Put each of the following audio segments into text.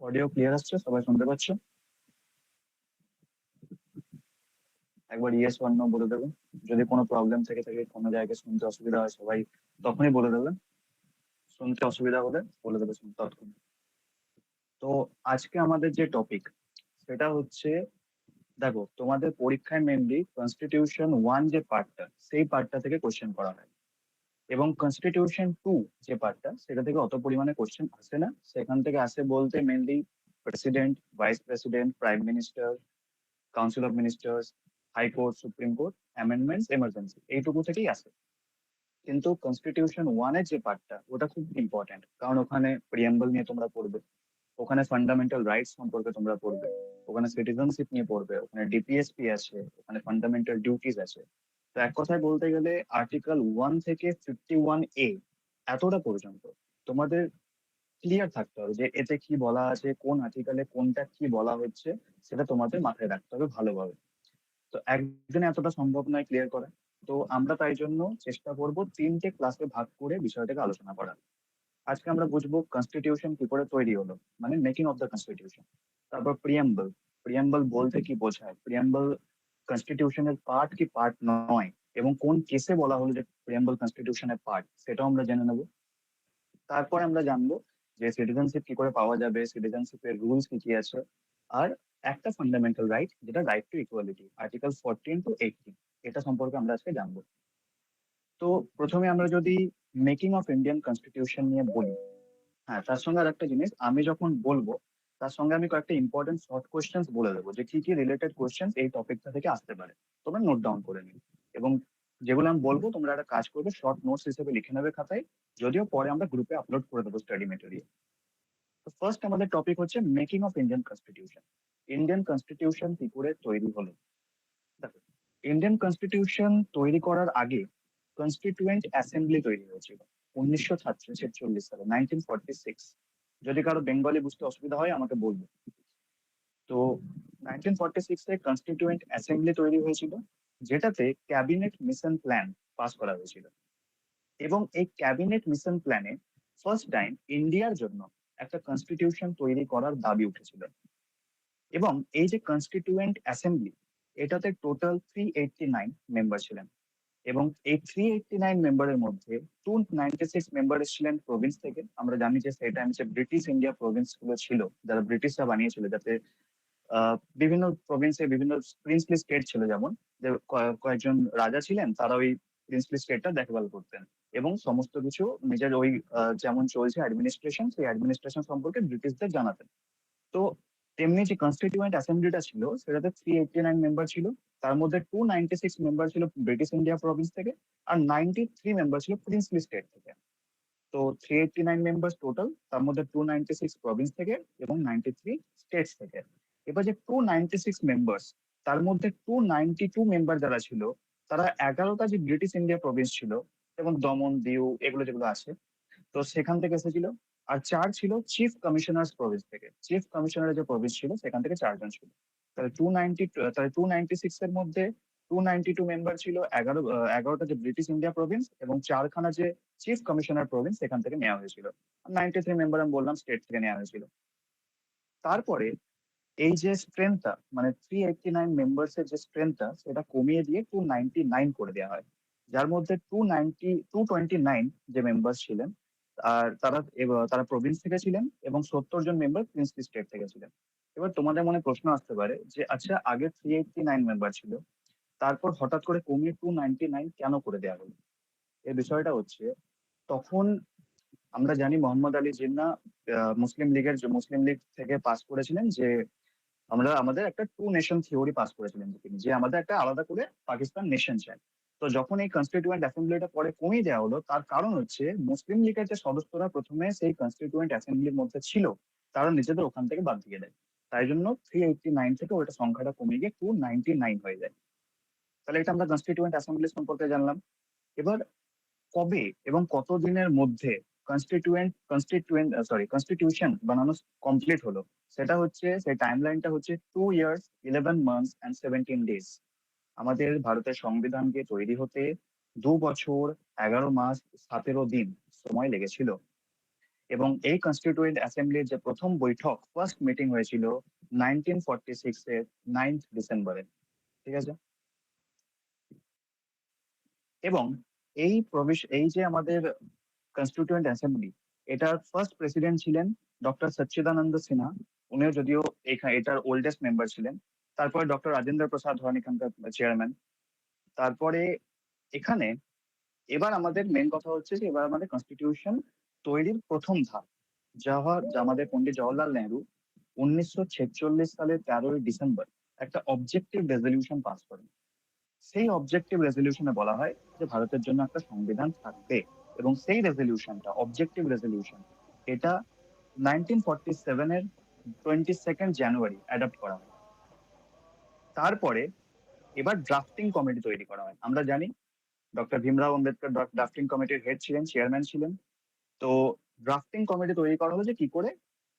Audio clear আসছে? সবাই শুনতে পাচ্ছ? একবার ইয়েস অর নো বলে দেবেন। যদি কোনো প্রবলেম থেকে থাকে, কোনো জায়গায় শুনতে অসুবিধা হয়, সবাই তখনই বলে দেবেন। শুনতে অসুবিধা হলে বলে দেবে তৎক্ষণাৎ। তো আজকে আমাদের যে টপিক, সেটা হচ্ছে, দেখো তোমাদের পরীক্ষায় মেনলি কনস্টিটিউশন 1 যে পার্টটা, সেই পার্টটা থেকে কোশ্চেন করা হয়, এবং কনস্টিটিউশন 2 যে পার্টটা, সেটা থেকে অত পরিমাণে কোশ্চেন আসে না। সেখান থেকে আসে বলতে mainly president, vice president, prime minister, council of ministers, high court, supreme court, amendments, emergency, এইটুকু থেকেই আসে। কিন্তু কনস্টিটিউশন 1 এর যে পার্টটা, ওটা খুব ইম্পর্টেন্ট, কারণ ওখানে প্রিয়াম্বল নিয়ে তোমরা পড়বে, ওখানে ফান্ডামেন্টাল রাইটস সম্পর্কে তোমরা পড়বে, ওখানে সিটিজেনশিপ নিয়ে পড়বে, ওখানে ডিপিএসপি আছে, ওখানে ফান্ডামেন্টাল ডিউটিস আছে। তো এক কথায় বলতে গেলে আর্টিকেল 1 থেকে 51A এতটা পর্যন্ত তোমাদের ক্লিয়ার থাকতে হবে যে এতে কি বলা আছে, কোন আর্টিকেলে কোনটা কি বলা হচ্ছে, সেটা তোমাদের মাথায় রাখতে হবে ভালোভাবে। তো একদিনে এতটা সম্ভব নয় ক্লিয়ার করা। তো আমরা তাই জন্য চেষ্টা করব 3টে ক্লাসে ভাগ করে বিষয়টাকে আলোচনা করার। আজকে আমরা বুঝবো কনস্টিটিউশন কি করে তৈরি হলো, মানে মেকিং অফ দ্য কনস্টিটিউশন। তারপর প্রিয়াম্বল, প্রিয়াম্বল বলতে কি বোঝায়, প্রিয়াম্বল কনস্টিটিউশনের পার্ট কি পার্ট নয়, এবং কোন কেসে বলা হলো যে প্রিয়াম্বল কনস্টিটিউশনের পার্ট, সেটাও আমরা জেনে নেবো। তারপর আমরা জানবো যে সিটিজেনশিপ কি করে পাওয়া যাবে, সিটিজেনশিপের রুলস কি কি আছে, আর একটা ফান্ডামেন্টাল রাইট যেটা right to equality, article 14 to 18, এটা সম্পর্কে আমরা আজকে জানবো। তো প্রথমে আমরা যদি মেকিং অফ ইন্ডিয়ান কনস্টিটিউশন নিয়ে বলি, হ্যাঁ তার সঙ্গে আর একটা জিনিস আমি যখন বলবো, তার সঙ্গে আমি কয়েকটা ইম্পর্টেন্ট শর্ট কোয়েশ্চেন বলে দেবো যে কি কি রিলেটেড কোয়েশ্চেন এই টপিকটা থেকে আসতে পারে। তোমরা নোট ডাউন করে নিও, এবং যেগুলো আমি বলবো তোমরা একটা কাজ করবে, শর্ট নোটস হিসেবে লিখে নেবে খাতায়, যদিও পরে আমরা গ্রুপে আপলোড করে দেবো স্টাডি মেটেরিয়াল। তো ফার্স্ট আমাদের টপিক হচ্ছে making of Indian constitution. Indian constitution কি করে তৈরি হলো। দেখো, ইন্ডিয়ান কনস্টিটিউশন তৈরি করার আগে কনস্টিটিউয়েন্ট অ্যাসেম্বলি তৈরি হয়েছিল 1946 সালে, 1946। যদি কারো বেঙ্গলি বুঝতে অসুবিধা হয় আমাকে বলবো। তো 1946-এ কনস্টিটিউয়েন্ট অ্যাসেম্বলি তৈরি হয়েছিল, যেটাতে ক্যাবিনেট মিশন প্ল্যান পাস করা হয়েছিল। এবং এই ক্যাবিনেট মিশন প্ল্যানে ফার্স্ট টাইম ইন্ডিয়ার জন্য একটা কনস্টিটিউশন তৈরি করার দাবি উঠেছিল। এবং এই যে কনস্টিটিউয়েন্ট অ্যাসেম্বলি, এটাতে টোটাল 389 মেম্বার ছিলেন। এবং এই 389 মেম্বারের মধ্যে 296 মেম্বার ছিলেন প্রভিন্স থেকে। আমরা জানি যে সেই টাইম যে ব্রিটিশ ইন্ডিয়া প্রভিন্স গুলো ছিল, যারা ব্রিটিশরা বানিয়েছিল, যাতে বিভিন্ন প্রভিন্সে বিভিন্ন প্রিন্সলি স্টেট ছিল, যেমন যে কয়েকজন রাজা ছিলেন, তারা ওই প্রিন্সলি স্টেটটা দেখভাল করতেন, এবং সমস্ত কিছু নিজের ওই যেমন চলছে অ্যাডমিনিস্ট্রেশন, সেই অ্যাডমিনিস্ট্রেশন সম্পর্কে ব্রিটিশদের জানাতেন। তো তেমনি যে কনস্টিটিউয়েন্ট অ্যাসেম্বলিটা ছিল, সেটাতে 389 মেম্বার ছিল। তার মধ্যে 296 মেম্বার ছিল ব্রিটিশ ইন্ডিয়া প্রভিন্স থেকে, আর 93 মেম্বার ছিল প্রিন্সলি স্টেট থেকে। তো 389 মেম্বার টোটাল, তার মধ্যে 296 প্রভিন্স থেকে এবং 93 স্টেটস থেকে। এবার যে 296 মেম্বার্স, তার মধ্যে 292 মেম্বার যারা ছিল, তারা 11টা যে ব্রিটিশ ইন্ডিয়া প্রভিন্স ছিল, যেমন দমন, দিউ, এগুলো যেগুলো আছে, তো সেখান থেকে এসেছিল। আর 4 ছিল চিফ কমিশনার্স প্রভিন্স থেকে, চিফ কমিশনারের যে প্রভিন্স ছিল সেখান থেকে 4 জন ছিল। তাহলে 296 এর মধ্যে 292 মেম্বার ছিল, 11টা যে ব্রিটিশ ইন্ডিয়া প্রভিন্স, এবং 4খানা যে চিফ কমিশনার প্রভিন্স সেখান থেকে নেওয়া হয়েছিল। 93 মেম্বার আমি বললাম স্টেট থেকে নেওয়া হয়েছিল। তারপরে এই যে স্ট্রেংথটা, মানে 389 মেম্বার্স এর যে স্ট্রেংথটা, সেটা কমিয়ে দিয়ে 299 করে দেওয়া হয়, যার মধ্যে 229 যে মেম্বার ছিলেন, আর তারা প্রভিন্স থেকে ছিলেন, এবং 70 জন মেম্বার প্রিন্সলি স্টেট থেকে ছিলেন। এবার তোমাদের মনে প্রশ্ন আসতে পারে যে আচ্ছা, আগে 389 মেম্বার ছিল, তারপর হঠাৎ করে কমিয়ে 299 কেন করে দেওয়া হলো। এই বিষয়টা হচ্ছে, তখন আমরা জানি মোহাম্মদ আলী জিন্নাহ মুসলিম লীগ থেকে পাস করেছিলেন যে আমরা আমাদের একটা টু নেশন থিওরি পাস করেছিলেন, যে তিনি যে আমাদের একটা আলাদা করে পাকিস্তান নেশন চাই। তো যখন এই কনস্টিটিউয়েন্ট অ্যাসেম্বলিটা পরে কমিয়ে দেওয়া হলো, তার কারণ হচ্ছে মুসলিম লীগের যে সদস্যরা প্রথমে সেই কনস্টিটিউয়েন্ট অ্যাসেম্বলির মধ্যে ছিল, তারা নিজেদের ওখান থেকে বাদ দিয়ে দেয়। তাই জন্য 389 থেকে ওটা সংখ্যাটা কমে গিয়ে 299 হয়ে যায়। তাহলে এটা আমরা কনস্টিটিউয়েন্ট অ্যাসেম্বলি সম্পর্কে জানলাম। এবার কবে এবং কত দিনের মধ্যে কনস্টিটিউশন বানানো কমপ্লিট হলো, সেটা হচ্ছে, সেই টাইম লাইনটা হচ্ছে 2 years 11 months and 17 days। আমাদের ভারতের সংবিধানকে তৈরি হতে 2 বছর 11 মাস 17 দিন সময় লেগেছিল। এবং এই কনস্টিটিউয়েন্ট অ্যাসেম্বলির যে প্রথম বৈঠক ফার্স্ট মিটিং হয়েছিল 1946 এর 9th ডিসেম্বরে, ঠিক আছে। এবং এই যে আমাদের কনস্টিটিউয়েন্ট অ্যাসেম্বলি, এটার ফার্স্ট প্রেসিডেন্ট ছিলেন ডক্টর সচ্চিদানন্দ সিনহা। উনিও যদিও এটার ওল্ডেস্ট মেম্বার ছিলেন। তারপরে ডক্টর রাজেন্দ্র প্রসাদ হন এখানকার চেয়ারম্যান। তারপরে এখানে এবার আমাদের মেন কথা হচ্ছে যে এবার আমাদের কনস্টিটিউশন তৈরির প্রথম ধাপ, যা আমাদের পন্ডিত জওহরলাল নেহরু 1946 সালের 13ই ডিসেম্বর একটা অবজেক্টিভ রেজলিউশন পাস করেন। সেই অবজেক্টিভ রেজলিউশনে বলা হয় যে ভারতের জন্য একটা সংবিধান থাকবে, এবং সেই রেজলিউশনটা অবজেক্টিভ রেজলিউশন, এটা 1947 এর 22nd জানুয়ারি অ্যাডপ্ট করা হয়। তারপরে এবার ড্রাফটিং কমিটি তৈরি করা হয়। আমরা জানি ডক্টর ভীমরাও আম্বেদকর ড্রাফটিং কমিটির হেড ছিলেন, চেয়ারম্যান ছিলেন। তো ড্রাফটিং কমিটি তৈরি করা হলো যে কি করে,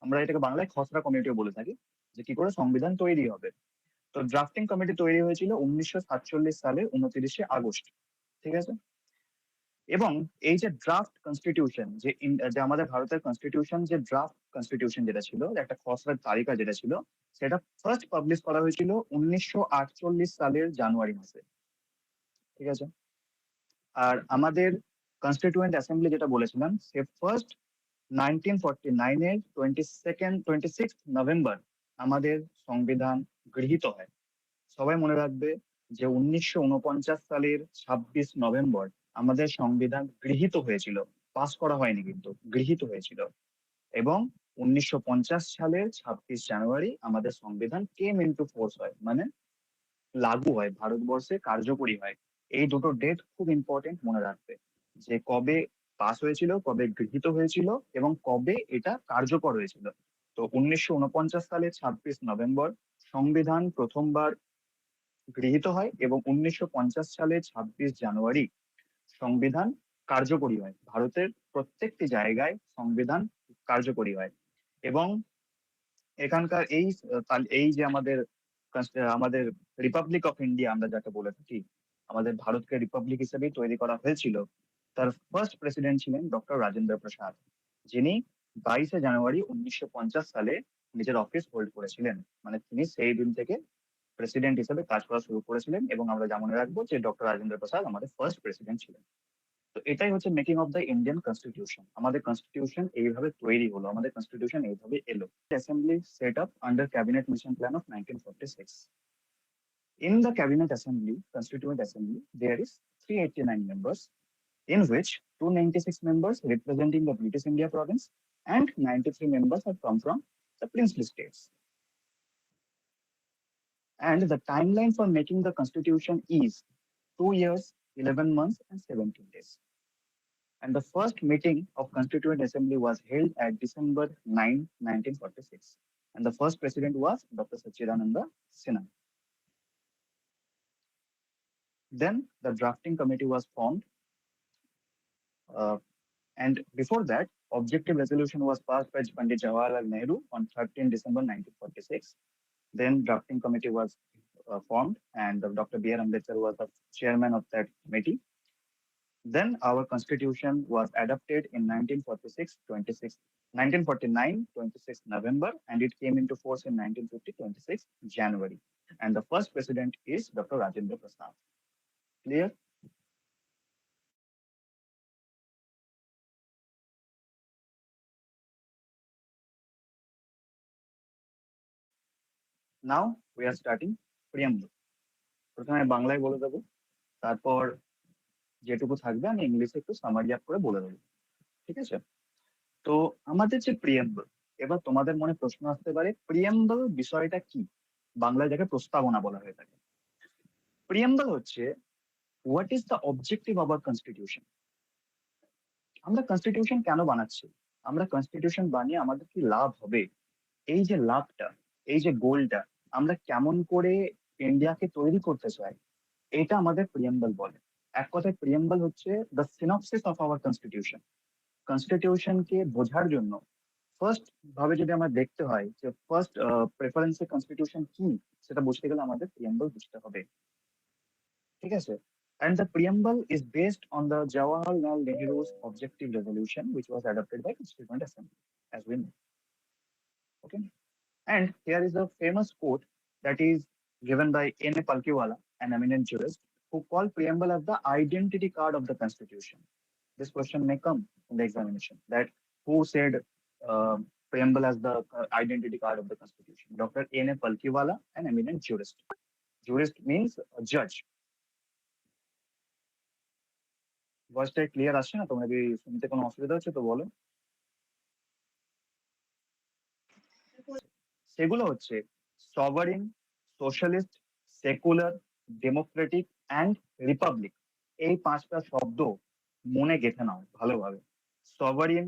আমরা এটাকে বাংলায় খসড়া কমিটিও বলে থাকি, যে কি করে সংবিধান তৈরি হবে। তো ড্রাফটিং কমিটি তৈরি হয়েছিল 1947 সালে 29শে আগস্ট, ঠিক আছে। এবং এই যে ড্রাফট কনস্টিটিউশন, যে আমাদের ভারতের কনস্টিটিউশন, যে ড্রাফট কনস্টিটিউশন যেটা ছিল, একটা খসড়ার তালিকা যেটা ছিল, সেটা ফার্স্ট পাবলিশ করা হয়েছিল 1948 সালের জানুয়ারি মাসে, ঠিক আছে। আর আমাদের কনস্টিটিউয়েন্ট অ্যাসেম্বলি যেটা বলেছিলাম, সে ফার্স্ট 1949 এর 26 নভেম্বর আমাদের সংবিধান গৃহীত হয়। সবাই মনে রাখবে যে 1949 সালের 26 নভেম্বর আমাদের সংবিধান গৃহীত হয়েছিল, পাস করা হয়নি, কিন্তু গৃহীত হয়েছিল। এবং 1950 সালের 26 জানুয়ারি আমাদের সংবিধান কেম ইনটু ফোর্স হয়, মানে লাগু হয়, ভারতবর্ষে কার্যকরী হয়। এই দুটো ডেট খুব ইম্পর্টেন্ট মনে রাখবে, যে কবে পাস হয়েছিল, কবে গৃহীত হয়েছিল, এবং কবে এটা কার্যকর হয়েছিল। তো 1949 সালের 26 নভেম্বর সংবিধান প্রথমবার গৃহীত হয়, এবং 1950 সালের 26 জানুয়ারি সংবিধান কার্যকরী হয়। ভারতের প্রত্যেকটি জায়গায় সংবিধান কার্যকরী হয়। এবং এখানকার এই যে আমাদের রিপাবলিক অফ ইন্ডিয়া আমরা যাকে বলে থাকি, আমাদের ভারতকে রিপাবলিক হিসেবেই তৈরি করা হয়েছিল, তার ফার্স্ট প্রেসিডেন্ট ছিলেন ডক্টর রাজেন্দ্র প্রসাদ, যিনি 22শে জানুয়ারি 1950 সালে নিজের অফিস হোল্ড করেছিলেন। মানে তিনি সেই দিন থেকে প্রেসিডেন্ট হিসেবে কাজ করা শুরু করেছিলেন, এবং আমরা যা মনে রাখবো যে ডক্টর রাজেন্দ্র প্রসাদ আমাদের ফার্স্ট প্রেসিডেন্ট ছিলেন। তো এটাই হচ্ছে making of the Indian constitution. আমাদের কনস্টিটিউশন এইভাবে তৈরি হলো, আমাদের কনস্টিটিউশন এইভাবে এলো। Assembly set up under cabinet mission plan of 1946। In the cabinet assembly, constituent assembly, there is 389 members, in which 296 members representing the British India province and 93 members have come from the princely states. And the timeline for making the constitution is 2 years, 11 months and 17 days. And the first meeting of Constituent Assembly was held at December 9, 1946. And the first president was Dr. Sachidananda Sinha. Then the drafting committee was formed. And before that, objective resolution was passed by Pandit Jawaharlal Nehru on 13 December 1946. Then drafting committee was formed, and Dr. B.R. Ambedkar was the chairman of that committee. Then our constitution was adopted in 1949, 26 November, and it came into force in 1950, 26 January. And the first president is Dr. Rajendra Prasad. Clear? Now we are starting preamble. প্রথমে বাংলায় বলে দেবো, তারপর যেটুকু থাকবে আমি ইংলিশে একটু সামারি আপ করে বলে দেবো, ঠিক আছে। তো আমাদের যে প্রিয়াম্বল, এবার তোমাদের মনে প্রশ্ন আসতে পারে প্রিয়াম্বল বিষয়টা কি, বাংলায় যাকে প্রস্তাবনা বলা হয়ে থাকে। প্রিয়াম্বল হচ্ছে what is the objective of our constitution. আমরা কনস্টিটিউশন কেন বানাচ্ছি, আমরা কনস্টিটিউশন বানিয়ে আমাদের কি লাভ হবে, এই যে লাভটা, এই যে গোলটা, আমরা কেমন করে ইন্ডিয়াকে তৈরি করতে চাই, এটা আমাদের প্রিয়াম্বল বলে। এক কথায় প্রিয়াম্বল হচ্ছে the synopsis of our constitution. কনস্টিটিউশনকে বোঝার জন্য ফার্স্ট ভাবে যদি আমরা দেখতে হয় যে ফার্স্ট প্রেফারেন্সে কনস্টিটিউশন কি, সেটা বুঝতে গেলে আমাদের প্রিয়াম্বল বুঝতে হবে, ঠিক আছে। And the preamble is based on the Jawaharlal Nehru's objective resolution, which was adopted by Constituent Assembly, as we know. Okay. And here is a famous quote that is given by N. A. Palkiwala, an eminent jurist, who called preamble as the identity card of the Constitution. This question may come in the examination that who said uh, preamble as the identity card of the Constitution? Dr. N. A. Palkiwala, an eminent jurist. Jurist means a judge. ভয়েসটা clear আসছে না? তোমরা কি শুনতে কোনো অসুবিধা হচ্ছে তো বলো। সেগুলো হচ্ছে সভারিন, socialist, secular, Democratic and Republic. এই পাঁচটা শব্দ মনে গেঁথে নাও ভালোভাবে। সভারিন,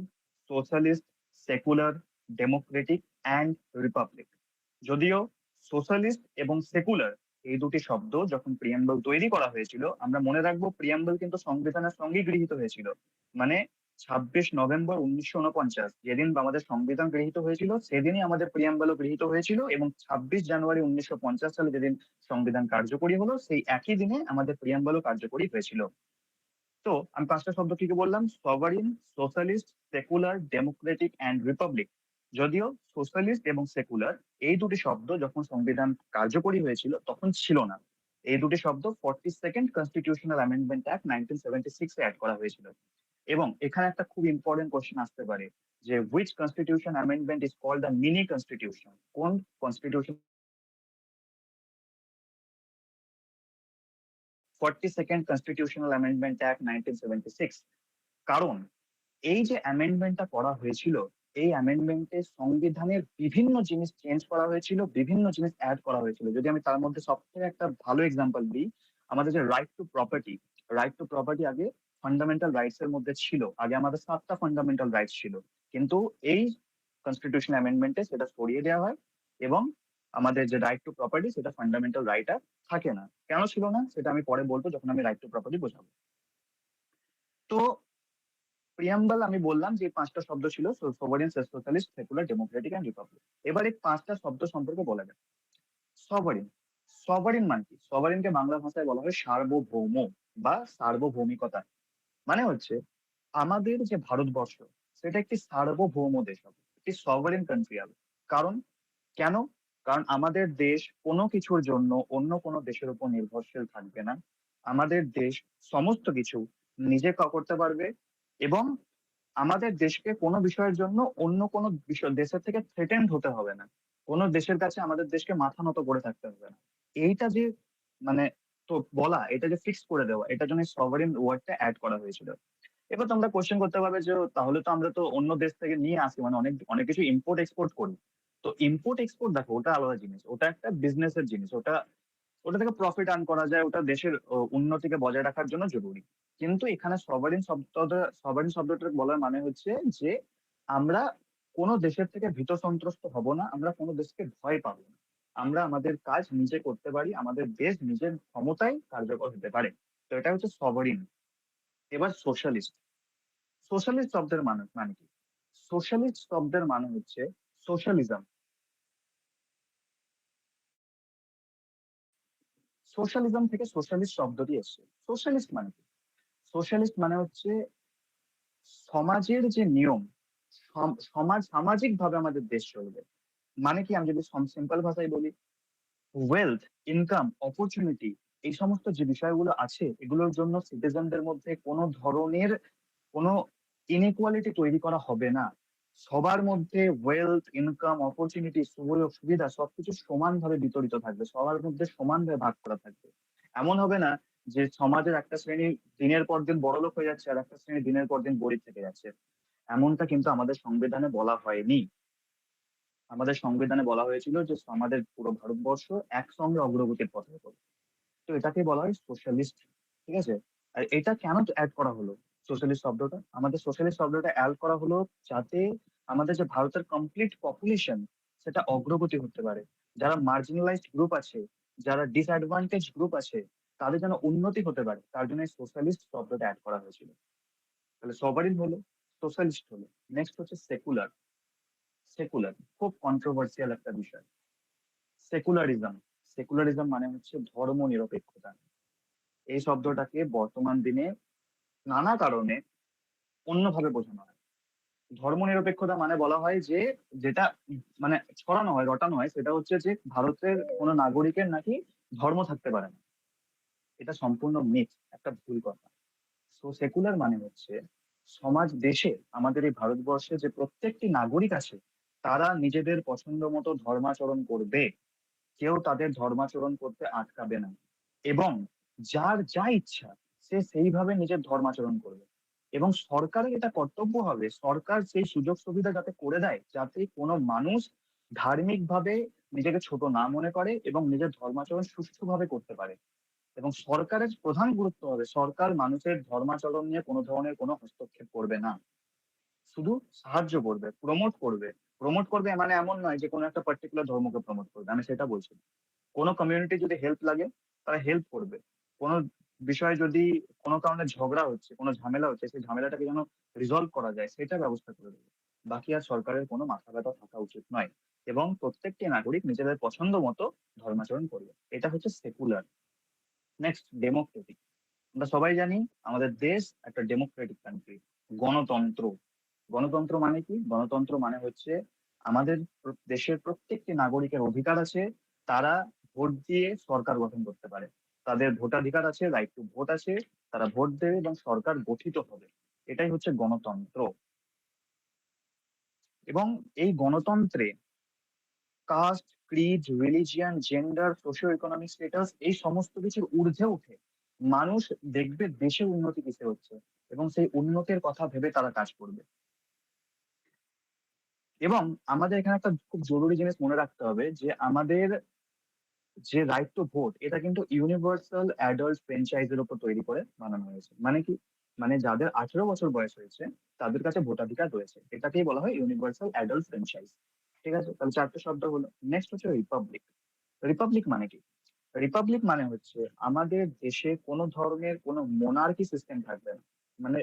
socialist, secular, Democratic and Republic. যদিও সোশ্যালিস্ট এবং সেকুলার এই দুটি শব্দ যখন প্রিয়াম্বল তৈরি করা হয়েছিল, আমরা মনে রাখবো প্রিয়াম্বল কিন্তু সংবিধানের সঙ্গেই গৃহীত হয়েছিল। মানে 26 নভেম্বর 1949 যেদিন আমাদের সংবিধান গৃহীত হয়েছিল সেদিনই আমাদের প্রিয়াম্বলও গৃহীত হয়েছিল, এবং 26 জানুয়ারি 1950 সালে যেদিন সংবিধান কার্যকরী হলো সেই একই দিনে আমাদের প্রিয়াম্বলও কার্যকরী হয়েছিল। তো আমি পাঁচটা শব্দ কি কি বললাম? সভারিন, socialist, secular, Democratic and Republic. যদিও সোশ্যালিস্ট এবং সেকুলার এই দুটি শব্দ যখন সংবিধান কার্যকরী হয়েছিল তখন ছিল না। এই দুটি শব্দ 42nd কনস্টিটিউশনাল অ্যামেন্ডমেন্ট অ্যাক্ট 1976 এ অ্যাড করা হয়েছিল। এবং এখানে একটা খুব ইম্পর্টেন্ট কোশ্চেন আসতে পারে যে which constitution amendment is called the mini constitution? কোন constitution 42nd constitutional amendment act 1976? কারণ এই যে অ্যামেন্ডমেন্টটা করা হয়েছিল, এই অ্যামেন্ডমেন্টে সংবিধানের বিভিন্ন জিনিস চেঞ্জ করা হয়েছিল, বিভিন্ন জিনিস অ্যাড করা হয়েছিল। যদি আমি তার মধ্যে সবথেকে একটা ভালো এক্সাম্পল দিই, আমাদের যে right two property, right two property আগে ফান্ডামেন্টাল রাইটস এর মধ্যে ছিল। আগে আমাদের 7টা ফান্ডামেন্টাল রাইটস ছিল, কিন্তু এই কনস্টিটিউশন অ্যামেন্ডমেন্টে সেটা সরিয়ে দেওয়া হয় এবং আমাদের যে রাইট টু প্রপার্টি সেটা ফান্ডামেন্টাল রাইট আর থাকে না। কেন ছিল না সেটা আমি পরে বলবো যখন আমি রাইট টু প্রপার্টি বোঝাবো। তো প্রিয়াম্বল আমি বললাম যে পাঁচটা শব্দ ছিল, সভারিন, socialist, secular, Democratic and Republic. এবার এই পাঁচটা শব্দ সম্পর্কে বলা যাক। সভারিন, সভারিন মানে কি? সভারিনকে বাংলা ভাষায় বলা হয় সার্বভৌম বা সার্বভৌমিকতা। মানে হচ্ছে আমাদের যে ভারতবর্ষ সেটা একটি সার্বভৌম দেশ হবে, একটি সভারিন কান্ট্রি হবে। কারণ কেন? কারণ আমাদের দেশ কোনো কিছুর জন্য অন্য কোনো দেশের উপর নির্ভরশীল থাকবে না। আমাদের দেশ সমস্ত কিছু নিজে করতে পারবে, এবং আমাদের দেশকে কোনো বিষয়ের জন্য অন্য কোনো বিষয় দেশের থেকে থ্রেটেন্ড হতে হবে না। কোনো দেশের কাছে আমাদের দেশকে মাথা নত করে থাকতে হবে না। এইটা যে মানে তো বলা, এটা যে ফিক্স করে দেওয়া, এটার জন্য সভারিন ওয়ার্ডটা অ্যাড করা হয়েছিল। এবার তোমরা কোশ্চেন করতে পারবে যে তাহলে তো আমরা তো অন্য দেশ থেকে নিয়ে আসি, মানে অনেক অনেক কিছু ইম্পোর্ট এক্সপোর্ট করি। তো ইম্পোর্ট এক্সপোর্ট দেখো ওটা আলাদা জিনিস, ওটা একটা বিজনেসের জিনিস, ওটা ওটা থেকে প্রফিট আর্ন করা যায়, ওটা দেশের উন্নতিকে বজায় রাখার জন্য জরুরি। কিন্তু এখানে সভারিন শব্দটা বলার মানে হচ্ছে যে আমরা কোনো দেশের থেকে ভীত সন্ত্রস্ত হব না, আমরা কোনো দেশকে ভয় পাবো না, আমরা আমাদের কাজ নিজে করতে পারি, আমাদের দেশ নিজের ক্ষমতায় কার্যকর হতে পারে। তো এটা হচ্ছে সভারিন। এবার সোশ্যালিস্ট, সোশ্যালিস্ট শব্দের মানে মানে কি? সোশ্যালিস্ট শব্দের মানে হচ্ছে সোশ্যালিজম। সোশ্যালিজম থেকে সোশ্যালিস্ট শব্দটি এসছে। সোশ্যালিস্ট মানে কি? সোশ্যালিস্ট মানে হচ্ছে সমাজের যে নিয়ম, সামাজিক ভাবে আমাদের দেশ চলবে। মানে কি? আমি যদি সিম্পল ভাষায় বলি, ওয়েলথ, ইনকাম, অপরচুনিটি, এই সমস্ত যে বিষয়গুলো আছে এগুলোর জন্য সিটিজেনদের মধ্যে কোনো ধরনের কোনো ইনইকুয়ালিটি তৈরি করা হবে না। সবার মধ্যে ওয়েলথ, ইনকাম, অপরচুনিটি, সুযোগ সুবিধা সবকিছু সমানভাবে বিতরিত থাকবে, সবার মধ্যে সমানভাবে ভাগ করা থাকবে। এমন হবে না যে সমাজের একটা শ্রেণী দিনের পর দিন বড়লোক হয়ে যাচ্ছে আর একটা শ্রেণী দিনের পর দিন গরিব থেকে যাচ্ছে। এমনটা কিন্তু আমাদের সংবিধানে বলা হয়নি। আমাদের সংবিধানে বলা হয়েছিল যে আমাদের পুরো ভারতবর্ষ একসঙ্গে অগ্রগতির পথে এগোবে। তো এটাকে বলা হয় সোশ্যালিস্ট। ঠিক আছে? আর এটা কেন অ্যাড করা হলো সোশ্যালিস্ট শব্দটা? আমাদের সোশ্যালিস্ট শব্দটা অ্যাড করা হলো যাতে আমাদের যে ভারতের কমপ্লিট পপুলেশন সেটা অগ্রগতি হতে পারে। যারা মার্জিনালাইজড গ্রুপ আছে, যারা ডিসঅ্যাডভান্টেজ গ্রুপ আছে, তাদের যেন উন্নতি হতে পারে, তার জন্য সোশ্যালিস্ট শব্দটা অ্যাড করা হয়েছিল। তাহলে সবারই হলো, সোশ্যালিস্ট হলো। নেক্সট হচ্ছে সেকুলার। সেকুলার খুব কন্ট্রোভার্সিয়াল একটা বিষয়। সেকুলারিজম, সেকুলারিজম মানে হচ্ছে ধর্ম নিরপেক্ষতা। এই শব্দটাকে বর্তমান দিনে নানা কারণে অন্যভাবে বোঝানো হয়। ধর্মনিরপেক্ষতা মানে বলা হয় যে, যেটা মানে ছড়ানো হয়, রটানো হয়, সেটা হচ্ছে যে ভারতের কোনো নাগরিকের নাকি ধর্ম থাকতে পারে না। এটা সম্পূর্ণ মিথ, একটা ভুল কথা। সো সেকুলার মানে হচ্ছে সমাজ, দেশে, আমাদের এই ভারতবর্ষে যে প্রত্যেকটি নাগরিক আছে, তারা নিজেদের পছন্দ মতো ধর্মাচরণ করবে। কেউ তাদের ধর্মাচরণ করতে আটকাবে না, এবং যার যা ইচ্ছা সে সেইভাবে নিজের ধর্মাচরণ করবে। এবং সরকারের এটা কর্তব্য হবে, সরকার সেই সুযোগ সুবিধা যাতে করে দেয়, যাতে কোনো মানুষ ধার্মিক ভাবে নিজেকে ছোট না মনে করে এবং নিজের ধর্মাচরণ সুষ্ঠুভাবে করতে পারে। এবং সরকারের প্রধান গুরুত্ব হবে, সরকার মানুষের ধর্মাচরণ নিয়ে কোনো ধরনের কোনো হস্তক্ষেপ করবে না, শুধু সাহায্য করবে, প্রমোট করবে। প্রমোট করবে মানে এমন নয় যে কোনো একটা পার্টিকুলার ধর্মকে প্রমোট করবে, আমি সেটা বলছি না। কোনো কমিউনিটি যদি হেল্প লাগে, তারা হেল্প করবে। কোনো বিষয়ে যদি কোনো কারণে ঝগড়া হচ্ছে, কোনো ঝামেলা হচ্ছে, সেই ঝামেলাটাকে যেন রিজলভ করা যায় সেটা ব্যবস্থা করে দেবে। বাকি আর সরকারের কোনো মাথা ব্যথা থাকা উচিত নয়। এবং প্রত্যেকটি নাগরিক নিজেদের পছন্দ মতো ধর্মাচরণ করবে। এটা হচ্ছে সেকুলার। Next, Democratic. আমরা সবাই জানি আমাদের দেশ একটা ডেমোক্রেটিক কান্ট্রি, গণতন্ত্র। গণতন্ত্র মানে কি? গণতন্ত্র মানে হচ্ছে আমাদের দেশের প্রত্যেকটি নাগরিকের অধিকার আছে, তারা ভোট দিয়ে সরকার গঠন করতে পারে। তাদের ভোটাধিকার আছে, রাইট টু ভোট আছে, তারা ভোট দেবে এবং সরকার গঠিত হবে। এটাই হচ্ছে গণতন্ত্র। এবং এই গণতন্ত্রে caste, creed, religion, gender, socio economic status, এই সমস্ত কিছুর ঊর্ধ্বে উঠে মানুষ দেখবে দেশের উন্নতি কিসে হচ্ছে, এবং সেই উন্নতির কথা ভেবে তারা কাজ করবে। এবং আমাদের এখানে একটা খুব জরুরি জিনিস মনে রাখতে হবে, যে আমাদের যে রাইট টু ভোট, এটা কিন্তু ইউনিভার্সাল অ্যাডাল্ট ফ্র্যাঞ্চাইজের উপর তৈরি করে বানানো হয়েছে। মানে কি? মানে যাদের 18 বছর বয়স হয়েছে তাদের কাছে ভোটাধিকার রয়েছে, এটাকেই বলা হয় ইউনিভার্সাল অ্যাডাল্ট ফ্র্যাঞ্চাইজ। ঠিক আছে, তাহলে চারটে শব্দ হলো। নেক্সট হচ্ছে রিপাবলিক। রিপাবলিক মানে কি? রিপাবলিক মানে হচ্ছে আমাদের দেশে কোনো ধরনের কোনো মোনার্কি সিস্টেম থাকবে না। মানে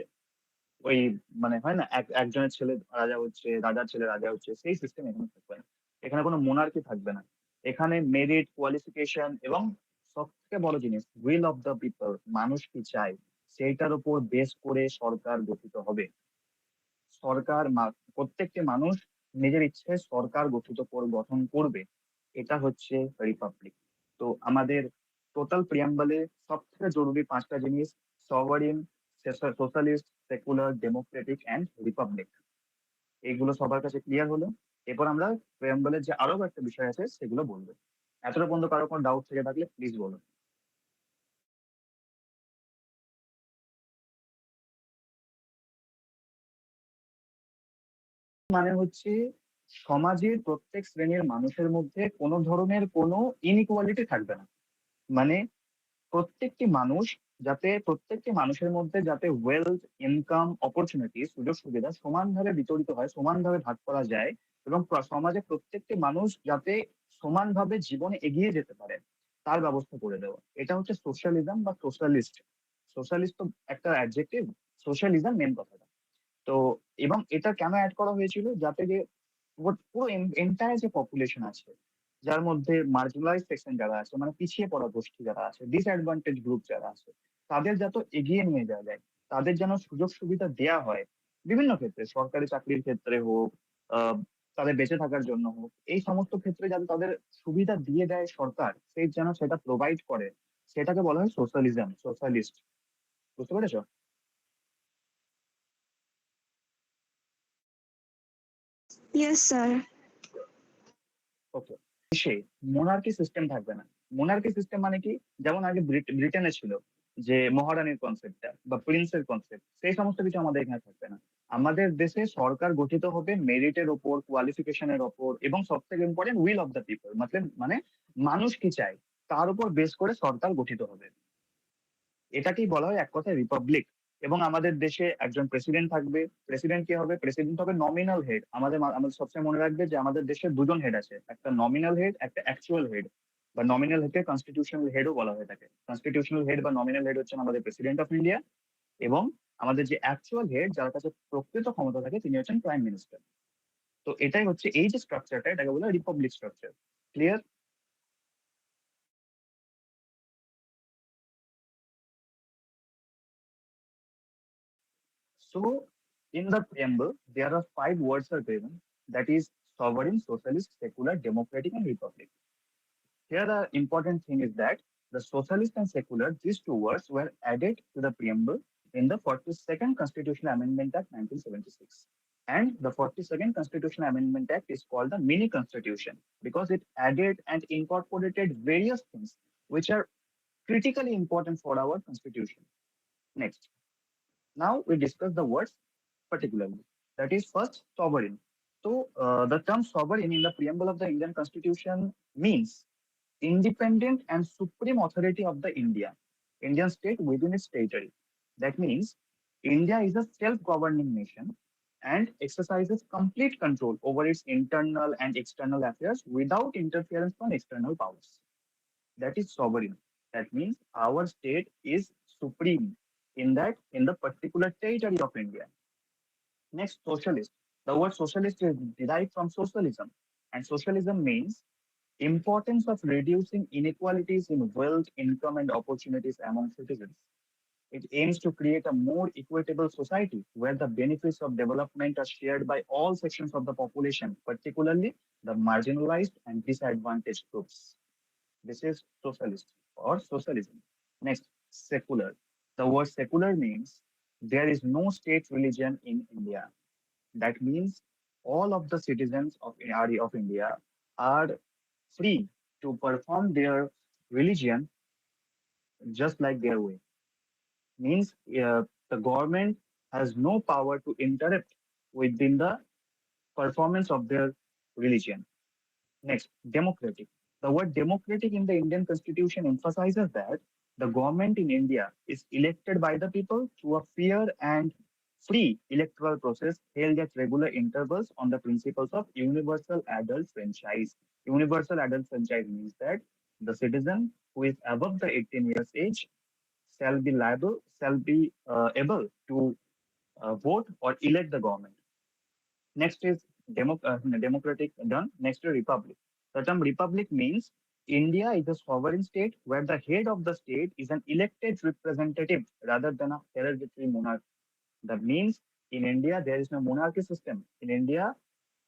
ওই, মানে হয় না, একজনের ছেলে রাজা হচ্ছে, রাজার ছেলে রাজা হচ্ছে, সেই সিস্টেম এখানে থাকবে না। এখানে কোনো মোনার্কি থাকবে না। এখানে মেরিট, কোয়ালিফিকেশন এবং সব থেকে বড় জিনিস, উইল অফ দ্য পিপল, মানুষ কি চায় সেইটার উপর বেস করে সরকার গঠিত হবে। সরকার প্রত্যেকটি মানুষ নিজের ইচ্ছে সরকার গঠন করবে। এটা হচ্ছে রিপাবলিক। তো আমাদের টোটাল প্রিয়াম্বলে সব থেকে জরুরি পাঁচটা জিনিস: সভারিন, socialist, secular, Democratic and Republic. এইগুলো সবার কাছে ক্লিয়ার হলো। এরপর আমরা প্রিয়াম্বলের যে আরো একটা বিষয় আছে সেগুলো বলবো। এতটা পর্যন্ত কারো কোনো ডাউট থেকে থাকলে প্লিজ বলুন। মানে হচ্ছে সমাজের প্রত্যেক শ্রেণীর মানুষের মধ্যে কোনো ধরনের কোনো ইনইকুয়ালিটি থাকবে না। মানে প্রত্যেকটি মানুষের মধ্যে যাতে ওয়েলথ, ইনকাম, অপরচুনিটি, সুযোগ সুবিধা সমানভাবে বিতরিত হয়, সমানভাবে ভাগ করা যায়, এবং সমাজে প্রত্যেকটি মানুষ যাতে সমানভাবে জীবনে এগিয়ে যেতে পারে তার ব্যবস্থা করে দেওয়া। এটা হচ্ছে সোশ্যালিজম বা সোশ্যালিস্ট। সোশ্যালিস্ট তো একটা অ্যাডজেক্টিভ, সোশ্যালিজম মেন কথাটা। তো এবং এটা কেন অ্যাড করা হয়েছিল, যাতে যে পুরো এন্টায়ার যে পপুলেশন আছে, যার মধ্যে মার্জিনালাইজ সেকশন যারা আছে, মানে পিছিয়ে পড়া গোষ্ঠী যারা আছে, ডিসঅ্যাডভান্টেজ গ্রুপ যারা আছে, তাদের যাতে এগিয়ে নিয়ে যাওয়া যায়, তাদের যেন সুযোগ সুবিধা দেয়া হয় বিভিন্ন ক্ষেত্রে, সরকারি চাকরির ক্ষেত্রে হোক, আহ তাদের বেঁচে থাকার জন্য হোক, এই সমস্ত ক্ষেত্রে যাতে তাদের সুবিধা দিয়ে দেয় সরকার, সেই যেন সেটা প্রোভাইড করে, সেটাকে বলা হয় সোশ্যালিজম, সোশ্যালিস্ট। বুঝতে পেরেছো? Yes, sir. ওকে। সে মোনার্কি সিস্টেম থাকবে না। মোনার্কি সিস্টেম মানে কি? যেমন আগে ব্রিটেনে ছিল যে মহারানীর কনসেপ্টটা বা প্রিন্সের কনসেপ্ট, সেই সমস্ত কিছু আমাদের এখানে থাকবে না। আমাদের দেশে সরকার গঠিত হবে মেরিটের ওপর, কোয়ালিফিকেশনের ওপর, এবং সব থেকে important will of the people, মানে মানুষ কি চায় তার উপর বেস করে সরকার গঠিত হবে। এটাকেই বলা হয় এক কথায় রিপাবলিক। এবং আমাদের দেশে একজন প্রেসিডেন্ট থাকবে। প্রেসিডেন্ট কি হবে? প্রেসিডেন্ট হবে নমিনাল হেড। আমাদের সবসময় মনে রাখবে যে আমাদের দেশে দুজন হেড আছে, একটা নমিনাল হেড, একটা অ্যাকচুয়াল হেড। বা নমিনাল হেডকে কনস্টিটিউশনাল হেডও বলা হয়ে থাকে। কনস্টিটিউশনাল হেড বা নমিনাল হেড হচ্ছেন আমাদের প্রেসিডেন্ট অফ ইন্ডিয়া। এবং আমাদের যে অ্যাকচুয়াল হেড, যার কাছে প্রকৃত ক্ষমতা থাকে, তিনি হচ্ছেন প্রাইম মিনিস্টার। তো এটাই হচ্ছে এই যে স্ট্রাকচারটা, এটাকে বলা হয় Republic structure. Clear? So in the preamble, there are 5 words are given. That is sovereign, socialist, secular, democratic, and republic. Here, the important thing is that the socialist and secular, these 2 words were added to the preamble in the 42nd Constitutional Amendment Act 1976. And the 42nd Constitutional Amendment Act is called the mini constitution because it added and incorporated various things which are critically important for our constitution. Next, now we discuss the words particularly. That is first sovereign. So the term sovereign in the preamble of the Indian Constitution means independent and supreme authority of the Indian state within its territory. That means India is a self-governing nation and exercises complete control over its internal and external affairs without interference from external powers. That is sovereign. That means our state is supreme in the particular territory of India. Next, socialist. The word socialist is derived from socialism, and socialism means importance of reducing inequalities in wealth, income, and opportunities among citizens. It aims to create a more equitable society where the benefits of development are shared by all sections of the population, particularly the marginalized and disadvantaged groups. This is socialist or socialism. Next, secular. The word secular means there is no state religion in India. That means all of the citizens of India are free to perform their religion just like their way. Means the government has no power to interrupt within the performance of their religion. Next, democratic. The word democratic in the Indian Constitution emphasizes that the government in India is elected by the people through a fair and free electoral process held at regular intervals on the principles of universal adult franchise. Universal adult franchise means that the citizen who is above the 18 years age shall be able to vote or elect the government. Next is democratic done. Next is republic. The term republic means India is a sovereign state where the head of the state is an elected representative rather than a hereditary monarch. That means in India there is no monarchy system. In India,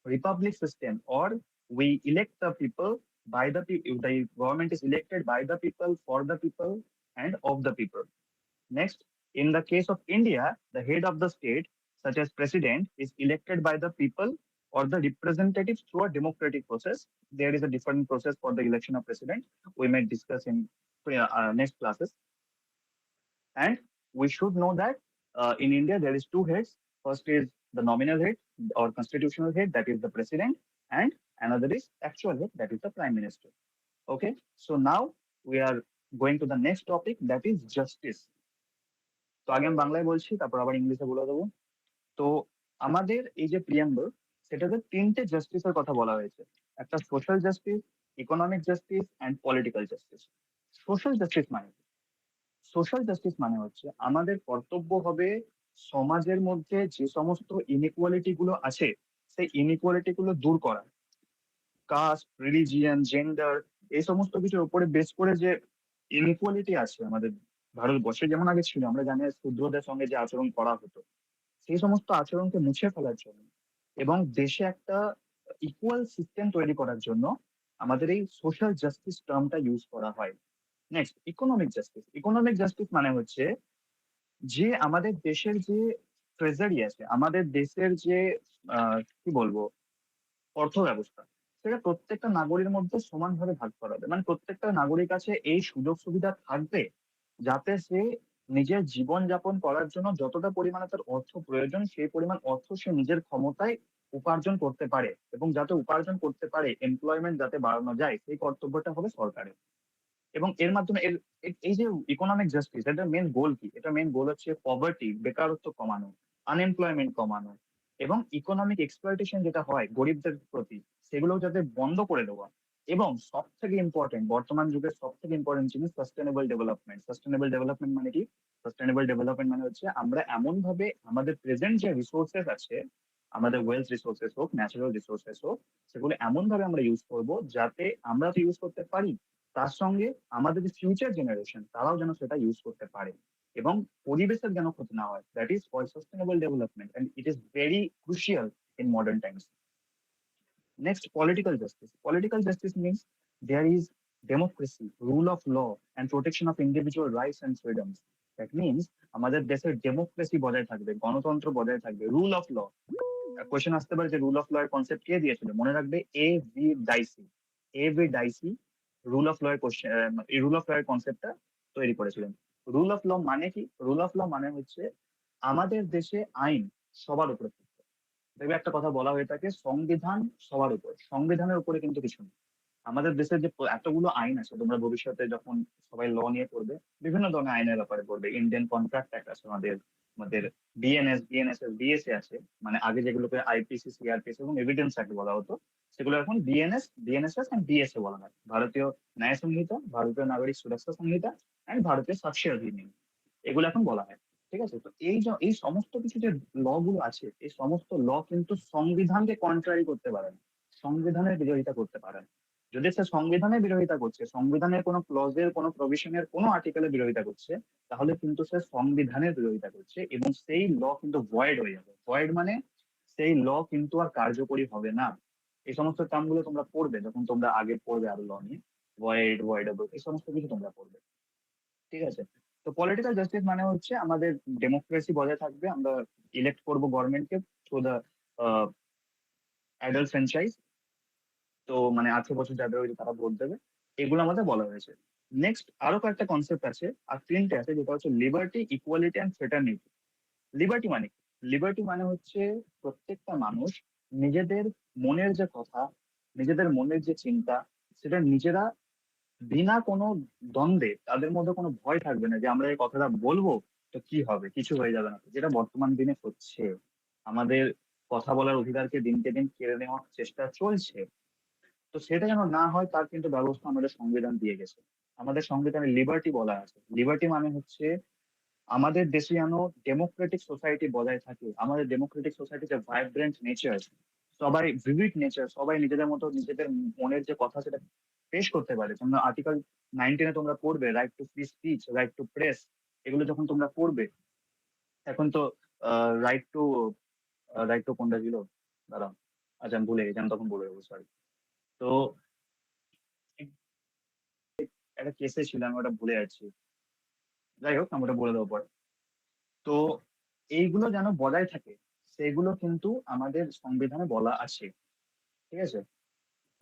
republic system, or we elect the people by the people. The government is elected by the people, for the people, and of the people. Next, in the case of India, the head of the state, such as president, is elected by the people or the representatives through a democratic process. There is a different process for the election of president. We may discuss in next classes. And we should know that in India there is 2 heads. First is the nominal head or constitutional head, that is the president, and another is actual head, that is the prime minister. Okay, so now we are going to the next topic, that is justice. তো আগে আমি বাংলায় বলছি তারপর আবার ইংলিশে বলে দেবো। তো আমাদের এই যে প্রিয়াম্বল সেটাতে 3টে জাস্টিসের কথা বলা হয়েছে। একটা social justice, economic justice and political justice. Social justice মানে সোশ্যাল জাস্টিস মানে হচ্ছে আমাদের কর্তব্য হবে সমাজের মধ্যে যে সমস্ত ইনইকুয়ালিটি গুলো আছে সেই ইনইকুয়ালিটি গুলো দূর করা। কাস্ট, রিলিজিয়ন, জেন্ডার এই সমস্ত কিছুর উপরে বেস করে যে ইনইকুয়ালিটি আছে আমাদের ভারতবর্ষে, যেমন আগে ছিল আমরা জানি শূদ্রদের সঙ্গে যে আচরণ করা হতো, সেই সমস্ত আচরণকে মুছে ফেলার জন্য এবং দেশে একটা ইকুয়াল সিস্টেম তৈরি করার জন্য আমাদের এই সোশ্যাল জাস্টিস টার্মটা ইউজ করা হয়। Next, economic justice. Economic justice মানে হচ্ছে যে আমাদের দেশের যে ট্রেজারি আছে, আমাদের দেশের যে কি বলবো অর্থ ব্যবস্থা, সেটা প্রত্যেকটা নাগরিকের মধ্যে সমানভাবে ভাগ করা হবে। মানে প্রত্যেকটা নাগরিক আছে এই সুযোগ সুবিধা থাকবে যাতে সে নিজের জীবন যাপন করার জন্য যতটা পরিমাণে তার অর্থ প্রয়োজন সেই পরিমাণ অর্থ সে নিজের ক্ষমতায় উপার্জন করতে পারে, এবং যাতে উপার্জন করতে পারে এমপ্লয়মেন্ট যাতে বাড়ানো যায় সেই কর্তব্যটা হবে সরকারের। এবং এর মাধ্যমে এই যে ইকোনমিক জাস্টিস, এটার মেন গোল কি? এটা মেন গোল হচ্ছে পভার্টি, বেকারত্ব কমানো, আনএমপ্লয়মেন্ট কমানো, এবং ইকোনমিক এক্সপ্লয়টেশন যেটা হয় গরিবদের প্রতি সেগুলো যাতে বন্ধ করে দেওয়া। এবং সব থেকে ইম্পর্টেন্ট, বর্তমান যুগের সব থেকে ইম্পর্টেন্ট জিনিস সাস্টেনেবল ডেভেলপমেন্ট। সাস্টেনেবল ডেভেলপমেন্ট মানে কি? সাস্টেনেবল ডেভেলপমেন্ট মানে হচ্ছে আমরা এমন ভাবে আমাদের প্রেজেন্ট যে রিসোর্সেস আছে, আমাদের ওয়েলথ রিসোর্সেস হোক, ন্যাচারাল রিসোর্সেস হোক, সেগুলো এমন ভাবে আমরা ইউজ করব যাতে আমরা তো ইউজ করতে পারি, তার সঙ্গে আমাদের যে ফিউচার জেনারেশন তারাও যেন সেটা ইউজ করতে পারে। এবং পরিবেশের যেন ক্ষতি না হয়, that is for sustainable development, and it is very crucial in modern times. Next, political justice. Political justice means there is democracy, rule of law, and protection of individual rights and freedoms. That means আমাদের দেশের democracy বজায় থাকবে, গণতন্ত্র বজায় থাকবে, rule of law. Question আসতে পারে যে রুল অফ ল এর কনসেপ্ট কে দিয়েছিল, মনে রাখবে A.V. Dicey. A.V. Dicey rule of law এর কোয়েশ্চেন, এই রুল অফ ল এর কনসেপ্টটা তৈরি করেছিলেন। রুল অফ ল মানে কি? রুল অফ ল মানে হচ্ছে আমাদের দেশে আইন সবার উপরে থাকবে। দেখবে একটা কথা বলা হয়ে থাকে, সংবিধান সবার উপরে, সংবিধানের উপরে কিন্তু কিছু নেই। আমাদের দেশের যে এতগুলো আইন আছে, তোমরা ভবিষ্যতে যখন সবাই ল নিয়ে পড়বে, বিভিন্ন ধরনের আইনের ব্যাপারে পড়বে। ইন্ডিয়ান কন্ট্রাক্ট অ্যাক্ট আছে আমাদের, আমাদের বিএনএসএস, বিএসএ আছে, মানে আগে যেগুলোকে আইপিসি, সিআরপিসি এবং এভিডেন্স অ্যাক্ট বলা হতো, সেগুলো এখন বিএনএসএস এন্ড বিএসএ বলা হয়। ভারতীয় ন্যায় সংহিতা, ভারতীয় নাগরিক সুরক্ষা সংহিতা এন্ড ভারতীয় সাক্ষ্য অধিনিয়ম, এগুলো এখন বলা হয়। ঠিক আছে, তো এই সমস্ত কিছু যে ল গুলো আছে, এই সমস্ত ল কিন্তু সংবিধানকে কন্ট্রারি করতে পারে না, সংবিধানের বিরোধিতা করতে পারে না। যদি সে সংবিধানের বিরোধিতা করছে, সংবিধানের কোনো ক্লজের, কোনো প্রভিশনের, কোনো আর্টিকেলের বিরোধিতা করছে, তাহলে কিন্তু সে সংবিধানের বিরোধিতা করছে এবং সেই ল কিন্তু ভয়েড হয়ে যাবে। ভয়েড মানে সেই ল কিন্তু আর কার্যকরী হবে না। এই সমস্ত টার্মগুলো তোমরা পড়বে যখন তোমরা আগে পড়বে আরো ল নিয়ে, ভয়েড, ভয়েডেবল, এই সমস্ত কিছু তোমরা পড়বে। ঠিক আছে, তো পলিটিক্যাল জাস্টিস মানে হচ্ছে আমাদের ডেমোক্রেসি বজায় থাকবে, আমরা ইলেক্ট করবো গভর্নমেন্টকে থ্রু দ্য অ্যাডাল্ট ফ্র্যাঞ্চাইজ। তো মানে 18 বছর যাদের হয়েছে তারা ভোট দেবে, এগুলো আমাদের বলা হয়েছে। নেক্সট আরো কয়েকটা কনসেপ্ট আছে, আর তিনটে আছে, যেটা হচ্ছে liberty, equality and fraternity. Liberty মানে কি? লিবার্টি মানে হচ্ছে প্রত্যেকটা মানুষ নিজেদের মনের যে কথা, নিজেদের মনের যে চিন্তা, সেটা নিজেরা বিনা কোনো দ্বন্দ্বে, তাদের মধ্যে কোনো ভয় থাকবে না যে আমরা এই কথাটা বলবো তো কি হবে, কিছু হয়ে যাবে না, যেটা বর্তমান দিনে হচ্ছে। আমাদের কথা বলার অধিকারকে দিনকে দিন কেড়ে নেওয়ার চেষ্টা চলছে। তো সেটা যেন না হয় তার কিন্তু ব্যবস্থা আমাদের সংবিধান দিয়ে গেছে। আমাদের সংবিধানে লিবার্টি বলা আছে। লিবার্টি মানে হচ্ছে আমাদের দেশে যেন ডেমোক্রেটিক সোসাইটি বজায় থাকে। আমাদের ডেমোক্রেটিক সোসাইটি যে ভাইব্রেন্ট নেচার, সবাই ভিভিড নেচার, সবাই নিজেদের মতো নিজেদের মনের যে কথা সেটা পেশ করতে পারে। তোমরা আর্টিকেল 19-এ তোমরা পড়বে right two free speech, right two press, এগুলো যখন তোমরা পড়বে, এখন তো রাইট টু কোনটা ছিল, দাঁড়াও, আচ্ছা আমি ভুলে গেছি, আমি তখন বলে দেবো, সরি। তো একটা কেসে ছিল, আমি ওটা ভুলে যাচ্ছি, যাই হোক আমি ওটা বলে দেবো পরে। তো এইগুলো যেন বজায় থাকে, সেগুলো কিন্তু আমাদের সংবিধানে বলা আছে। ঠিক আছে,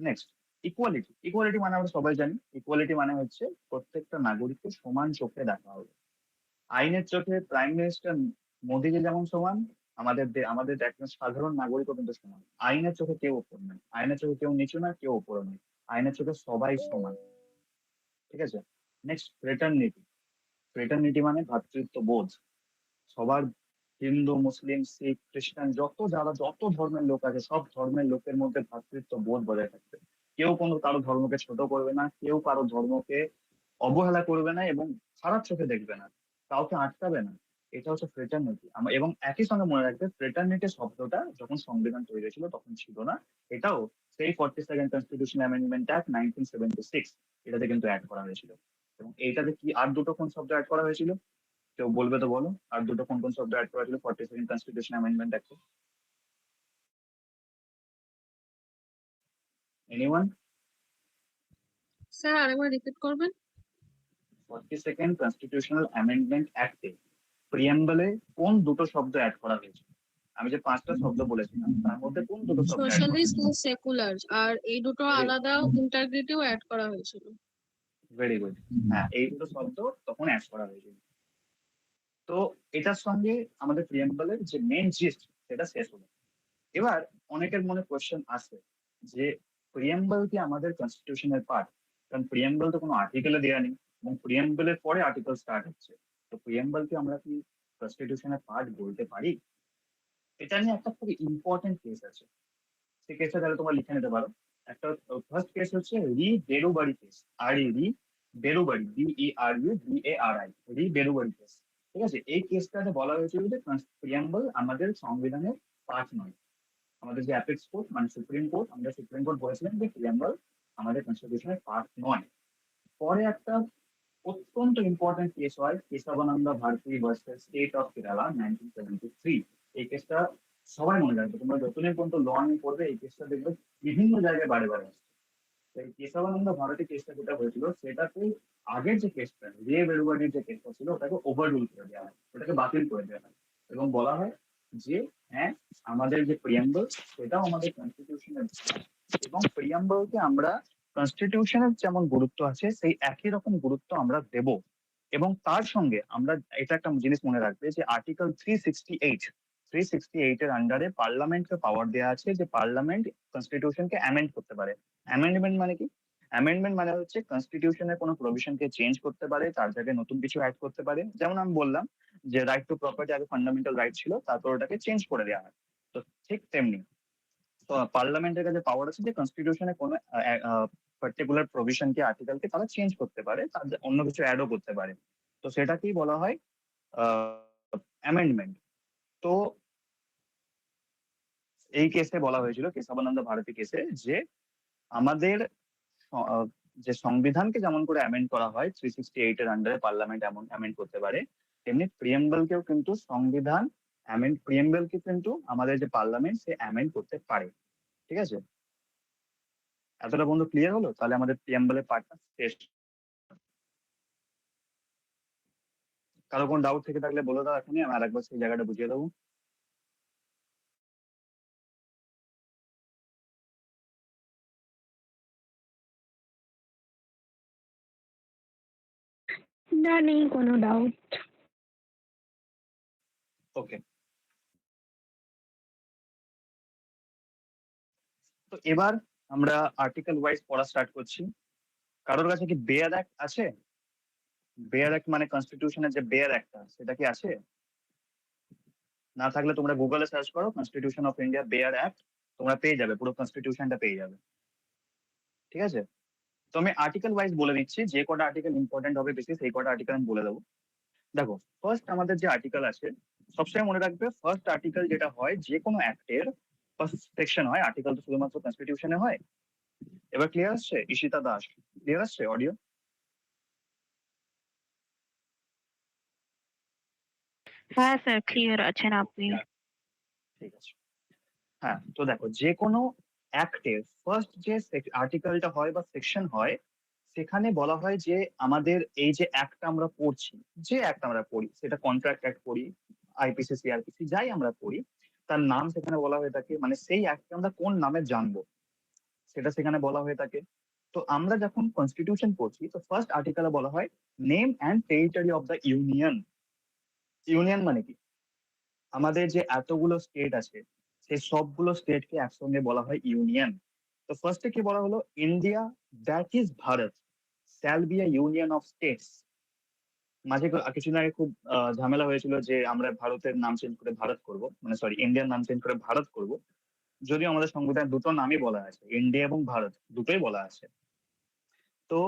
নেক্সট ইকুয়ালিটি। ইকুয়ালিটি মানে আমরা সবাই জানি, ইকুয়ালিটি মানে হচ্ছে প্রত্যেকটা নাগরিককে সমান চোখে দেখা হবে। আইনের চোখে প্রাইম মিনিস্টার মোদিজি যেমন সমান, আমাদের একজন সাধারণ নাগরিকও কিন্তু সমান। আইনের চোখে কেউ ওপর নেই, আইনের চোখে কেউ নিচু না, কেউ ওপরে নেই, আইনের চোখে সবাই সমান। ঠিক আছে, নেক্সট ফ্রেটার্নিটি। ফ্রেটার্নিটি মানে ভ্রাতৃত্ব বোধ। সবার, হিন্দু, মুসলিম, শিখ, খ্রিস্টান, যত ধর্মের লোক আছে, সব ধর্মের লোকের মধ্যে ভ্রাতৃত্ব বোধ বজায় থাকবে। কেউ কোনো কারো ধর্মকে ছোট করবে না, কেউ কারো ধর্মকে অবহেলা করবে না এবং খারাপ চোখে দেখবে না, কাউকে আটকাবে না। এটা হচ্ছে ফ্রেটার্নিটি। এবং একই সঙ্গে মনে রাখবে, ফ্রেটার্নিটি শব্দটা যখন সংবিধান তৈরি হয়েছিল তখন ছিল না। এটাও সেই 42nd কনস্টিটিউশন অ্যামেন্ডমেন্ট অ্যাক্ট 1976, এটাতে কিন্তু অ্যাড করা হয়েছিল। এবং এইটাতে কি আর দুটো কোন শব্দ অ্যাড করা হয়েছিল? কেউ বলবে তো বলো, আর দুটো কোন কোন শব্দ অ্যাড করা ছিল 42nd কনস্টিটিউশন অ্যামেন্ডমেন্ট অ্যাক্টে? এনিওয়ান? স্যার আরেকবার রিপিট করবেন। 42nd কনস্টিটিউশনাল অ্যামেন্ডমেন্ট অ্যাক্টে প্রিয়াম্বলে কোন দুটো শব্দ অ্যাড করা হয়েছে? আমি যে 5টা শব্দ বলেছিলাম তার মধ্যে কোন দুটো শব্দ অ্যাড করা সোশ্যালিস্ট হয়েছে? ও সেকুলার, আর এই দুটো আলাদা ইন্টাগ্রিটিও অ্যাড করা হয়েছিল। Very good. হ্যাঁ, এই দুটো শব্দ তখন অ্যাড করা হয়েছিল। তো এটার সঙ্গে আমাদের প্রিয়াম্বলের যে মেন জিস্ট সেটা শেষ হলো। এবার অনেকের মনে কোয়েশ্চেন আসে যে প্রিয়াম্বল কি আমাদের কনস্টিটিউশনের পার্ট? কারণ প্রিয়াম্বল তো কোনো আর্টিকেলে দেওয়া নেই এবং প্রিয়াম্বলের পরে আর্টিকেল স্টার্ট হচ্ছে। তো প্রিয়াম্বল কি আমরা কি কনস্টিটিউশনের পার্ট বলতে পারি? এটা নিয়ে একটা খুব ইম্পর্টেন্ট কেস আছে। সেই কেসটা তাহলে তোমরা লিখে নিতে পারো। একটা ফার্স্ট কেস হচ্ছে রি বেরুবাড়ি কেস। রি বেরুবাড়ি, BERUBARI, রি বেরুবাড়ি কেস। ঠিক আছে, এই কেসটাতে বলা হয়েছিল যে প্রিয়াম্বল আমাদের সংবিধানের পার্ট নয়। আমাদের যে অ্যাপেক্স কোর্ট মানে সুপ্রিম কোর্ট, আমরা সুপ্রিম কোর্ট বলেছিলেন যে প্রিয়াম্বল আমাদের কনস্টিটিউশনের পার্ট নয়। পরে একটা অত্যন্ত ইম্পর্টেন্ট কেস হয় Kesavananda Bharati versus state of Kerala 1973। এই কেসটা সবাই মনে রাখবে, তোমরা যতদিন পর্যন্ত ল নিয়ে পড়বে এই কেসটা দেখবে বিভিন্ন জায়গায় বারে বারে আসছে। তো এই কেশবানন্দ ভারতী কেসটা যেটা হয়েছিল সেটাতে আগের যে কেসটা রে বেরুবাড়ির যে কেসটা ছিল ওটাকে ওভাররুল করে দেওয়া হয়, ওটাকে বাতিল করে দেওয়া হয় এবং বলা হয় যে হ্যাঁ আমাদের যে প্রিয়াম্বল সেটাও আমাদের কনস্টিটিউশনের এবং প্রিয়াম্বলকে আমরা কনস্টিটিউশনের যেমন গুরুত্ব আছে সেই একই রকম গুরুত্ব আমরা দেব। এবং তার সঙ্গে আমরা এটা একটা জিনিস মনে রাখবে যে আর্টিকেল 368 এর আন্ডারে পার্লামেন্টকে পাওয়ার দেওয়া আছে যে পার্লামেন্ট কনস্টিটিউশনকে অ্যামেন্ড করতে পারে। অ্যামেন্ডমেন্ট মানে কি? অ্যামেন্ডমেন্ট মানে হচ্ছে কনস্টিটিউশনের কোনো প্রভিশনকে চেঞ্জ করতে পারে, তার জায়গায় নতুন কিছু অ্যাড করতে পারে। যেমন আমি বললাম যে রাইট টু প্রপার্টি আগে ফান্ডামেন্টাল রাইট ছিল, তারপর ওটাকে চেঞ্জ করে দেওয়া হয়। তো ঠিক তেমনি তো পার্লামেন্টের কাছে পাওয়ার আছে যে কনস্টিটিউশনে কোনো পার্টিকুলার প্রভিশনকে আর্টিকেলকে তারা চেঞ্জ করতে পারে, তার অন্য কিছু অ্যাডও করতে পারে। তো সেটাকেই বলা হয় অ্যামেন্ডমেন্ট। তো এই কেসে বলা হয়েছিল কেশবানন্দ ভারতী কেসে যে আমাদের আহ, যে সংবিধানকে যেমন করে অ্যামেন্ড করা হয় 368 এর আন্ডারে পার্লামেন্ট এমন অ্যামেন্ড করতে পারে, তেমনি প্রিয়েম্বলকেও কিন্তু সংবিধান প্রিয়েম্বলকে কিন্তু আমাদের যে পার্লামেন্ট সে অ্যামেন্ড করতে পারে। ঠিক আছে, এতটা বন্ধু ক্লিয়ার হলো? তাহলে আমাদের প্রিয়াম্বলের পার্টটা শেষ। কারো কোনো ডাউট থেকে থাকলে বলে দাও এখনই, আমি আরেকবার সেই জায়গাটা বুঝিয়ে দেবো। না, নেই কোনো ডাউট। ওকে, তো এবার আমরা আর্টিকেল ওয়াইজ পড়া স্টার্ট করছি। কারোর কাছে কি বেয়ার অ্যাক্ট আছে? বেয়ার অ্যাক্ট মানে কনস্টিটিউশনের যে বেয়ার অ্যাক্টটা সেটা কি আছে? না থাকলে তোমরা গুগলে সার্চ করো constitution of India bare act, তোমরা পেয়ে যাবে, পুরো কনস্টিটিউশনটা পেয়ে যাবে। ঠিক আছে, তো আমি আর্টিকেল ওয়াইজ বলে দিচ্ছি, যে কটা আর্টিকেল ইম্পর্টেন্ট হবে বেশি সেই কটা আর্টিকেল আমি বলে দেবো। দেখো, ফার্স্ট আমাদের যে আর্টিকেল আছে সবসময় মনে রাখবে, ফার্স্ট আর্টিকেল যেটা হয় যে কোনো অ্যাক্টের ফার্স্ট সেকশন হয়, আর্টিকেল তো শুধুমাত্র কনস্টিটিউশনে হয়। এবার ক্লিয়ার আসছে ঈশিতা দাস? ক্লিয়ার আসছে অডিও? হ্যাঁ স্যার, ক্লিয়ার আছেন আপনি? ঠিক আছে। হ্যাঁ, তো দেখো যে কোনো অ্যাক্টের ফার্স্ট যে আর্টিকেলটা হয় বা সেকশন হয় সেখানে বলা হয় যে আমাদের এই যে অ্যাক্টটা আমরা পড়ছি, যে অ্যাক্ট আমরা পড়ি সেটা কন্ট্রাক্ট অ্যাক্ট পড়ি, আইপিসি সিআরপিসি যাই আমরা পড়ি, তার নাম সেখানে বলা হয়ে থাকে, মানে সেই অ্যাক্টকে আমরা কোন নামে জানবো সেটা সেখানে বলা হয়ে থাকে। তো আমরা যখন কনস্টিটিউশন পড়ছি তো ফার্স্ট আর্টিকেলে বলা হয় name and territory of the union. Union মানে কি? আমাদের যে এতগুলো স্টেট আছে সেই সবগুলো স্টেটকে একসঙ্গে বলা হয় ইউনিয়ন। তো ফার্স্টে কি বলা হলো? India that is Bharat shall be a union of states. মাঝে কিছুদিন আগে খুব ঝামেলা হয়েছিল যে আমরা ভারতের নাম চেঞ্জ করে ভারত করব, মানে সরি ইন্ডিয়ার নাম চেঞ্জ করে ভারত করব, যদিও আমাদের সংবিধান দুটো নামই বলা আছে, ইন্ডিয়া এবং ভারত দুটোই বলা আছে। তো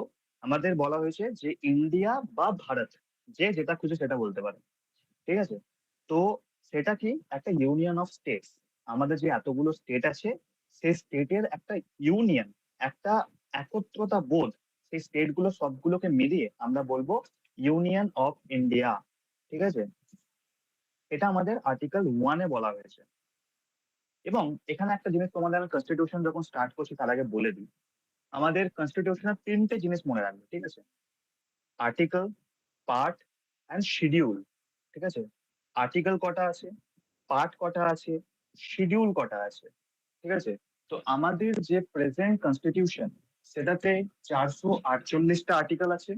আমাদের বলা হয়েছে যে ইন্ডিয়া বা ভারত, যে যেটা খুঁজে সেটা বলতে পারে। ঠিক আছে, তো সেটা কি একটা ইউনিয়ন অফ স্টেটস। আমাদের যে এতগুলো স্টেট আছে সেই স্টেটের একটা ইউনিয়ন, একটা একত্রতা বোধ, সেই স্টেট গুলো সবগুলোকে মিলিয়ে আমরা বলবো ইউনিয়ন অফ ইন্ডিয়া। ঠিক আছে, এটা আমাদের আর্টিকেল 1-এ বলা হয়েছে। এবং এখানে একটা জিনিস তোমাদের আমি কনস্টিটিউশন যখন স্টার্ট করছি তার আগে বলে দিই, আমাদের কনস্টিটিউশনের 3টে জিনিস মনে রাখবে। ঠিক আছে, আর্টিকেল, পার্ট অ্যান্ড শিডিউল। ঠিক আছে, আর্টিকেল কটা আছে, পার্ট কটা আছে, শিডিউল কটা আছে। ঠিক আছে, তো আমাদের যে প্রেজেন্ট কনস্টিটিউশন সেটাতে 448টা আর্টিকেল আছে,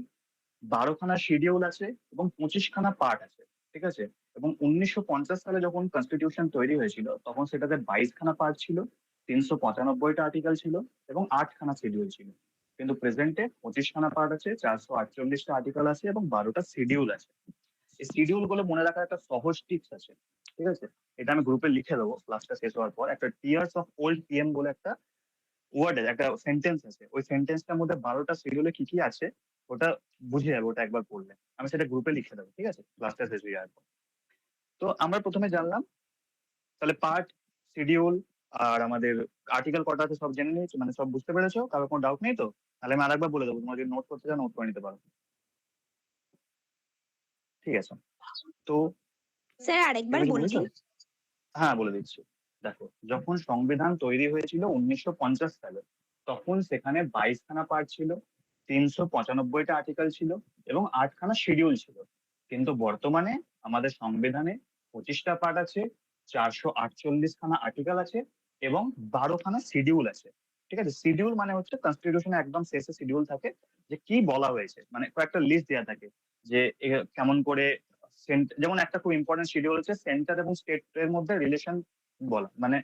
12খানা শিডিউল আছে এবং 25খানা পার্ট আছে। ঠিক আছে, এবং 1950 সালে যখন কনস্টিটিউশন তৈরি হয়েছিল তখন সেটাতে 22খানা পার্ট ছিল, 395টা আর্টিকেল ছিল এবং 8খানা শিডিউল ছিল। কিন্তু প্রেজেন্টে 25খানা পার্ট আছে, 448টা আর্টিকেল আছে এবং 12টা শিডিউল আছে। এই শিডিউল গুলো মনে রাখার একটা সহজ টিপস আছে। ঠিক আছে, এটা আমি গ্রুপে লিখে দেবো ক্লাসটা শেষ হওয়ার পর। একটা টিয়ার্স অফ ওল্ড পিএম বলে একটা ওয়ার্ড আছে, একটা সেন্টেন্স আছে, ওই সেন্টেন্সটার মধ্যে 12টা শিডিউলে কি কি আছে ওটা বুঝে যাবে ওটা একবার পড়লে। আমি সেটা গ্রুপে লিখে দেবো, ঠিক আছে, ক্লাসটা শেষ হয়ে যাওয়ার পর। তো আমরা প্রথমে জানলাম তাহলে পার্ট, শিডিউল আর আমাদের আর্টিকেল কটা আছে সব জেনে নিয়েছো, মানে সব বুঝতে পেরেছো? কারো কোনো ডাউট নেই তো? তাহলে আমি আরেকবার বলে দেবো, তোমরা যদি নোট করতে চাও নোট করে নিতে পারো। ঠিক আছে, তো স্যার আরেকবার কিছু বলে বুঝেছো? দিন। হ্যাঁ, বলে দিচ্ছি। দেখো, যখন সংবিধান তৈরি হয়েছিল 1950 সালে, তখন সেখানে 22খানা পার্ট ছিল, 395টা আর্টিকেল ছিল এবং 8খানা শিডিউল ছিল। কিন্তু বর্তমানে আমাদের সংবিধানে 25টা পার্ট আছে, 448খানা আর্টিকেল আছে এবং 12খানা শিডিউল আছে। ঠিক আছে, শিডিউল মানে হচ্ছে কনস্টিটিউশনে একদম শেষে শিডিউল থাকে যে কি বলা হয়েছে, মানে কয়েকটা লিস্ট দেওয়া থাকে যে কেমন করে যেমন একটা খুব ইম্পর্টেন্ট শিডিউল হচ্ছে সেন্টার এবং স্টেট এর মধ্যে রিলেশন বলা, মানে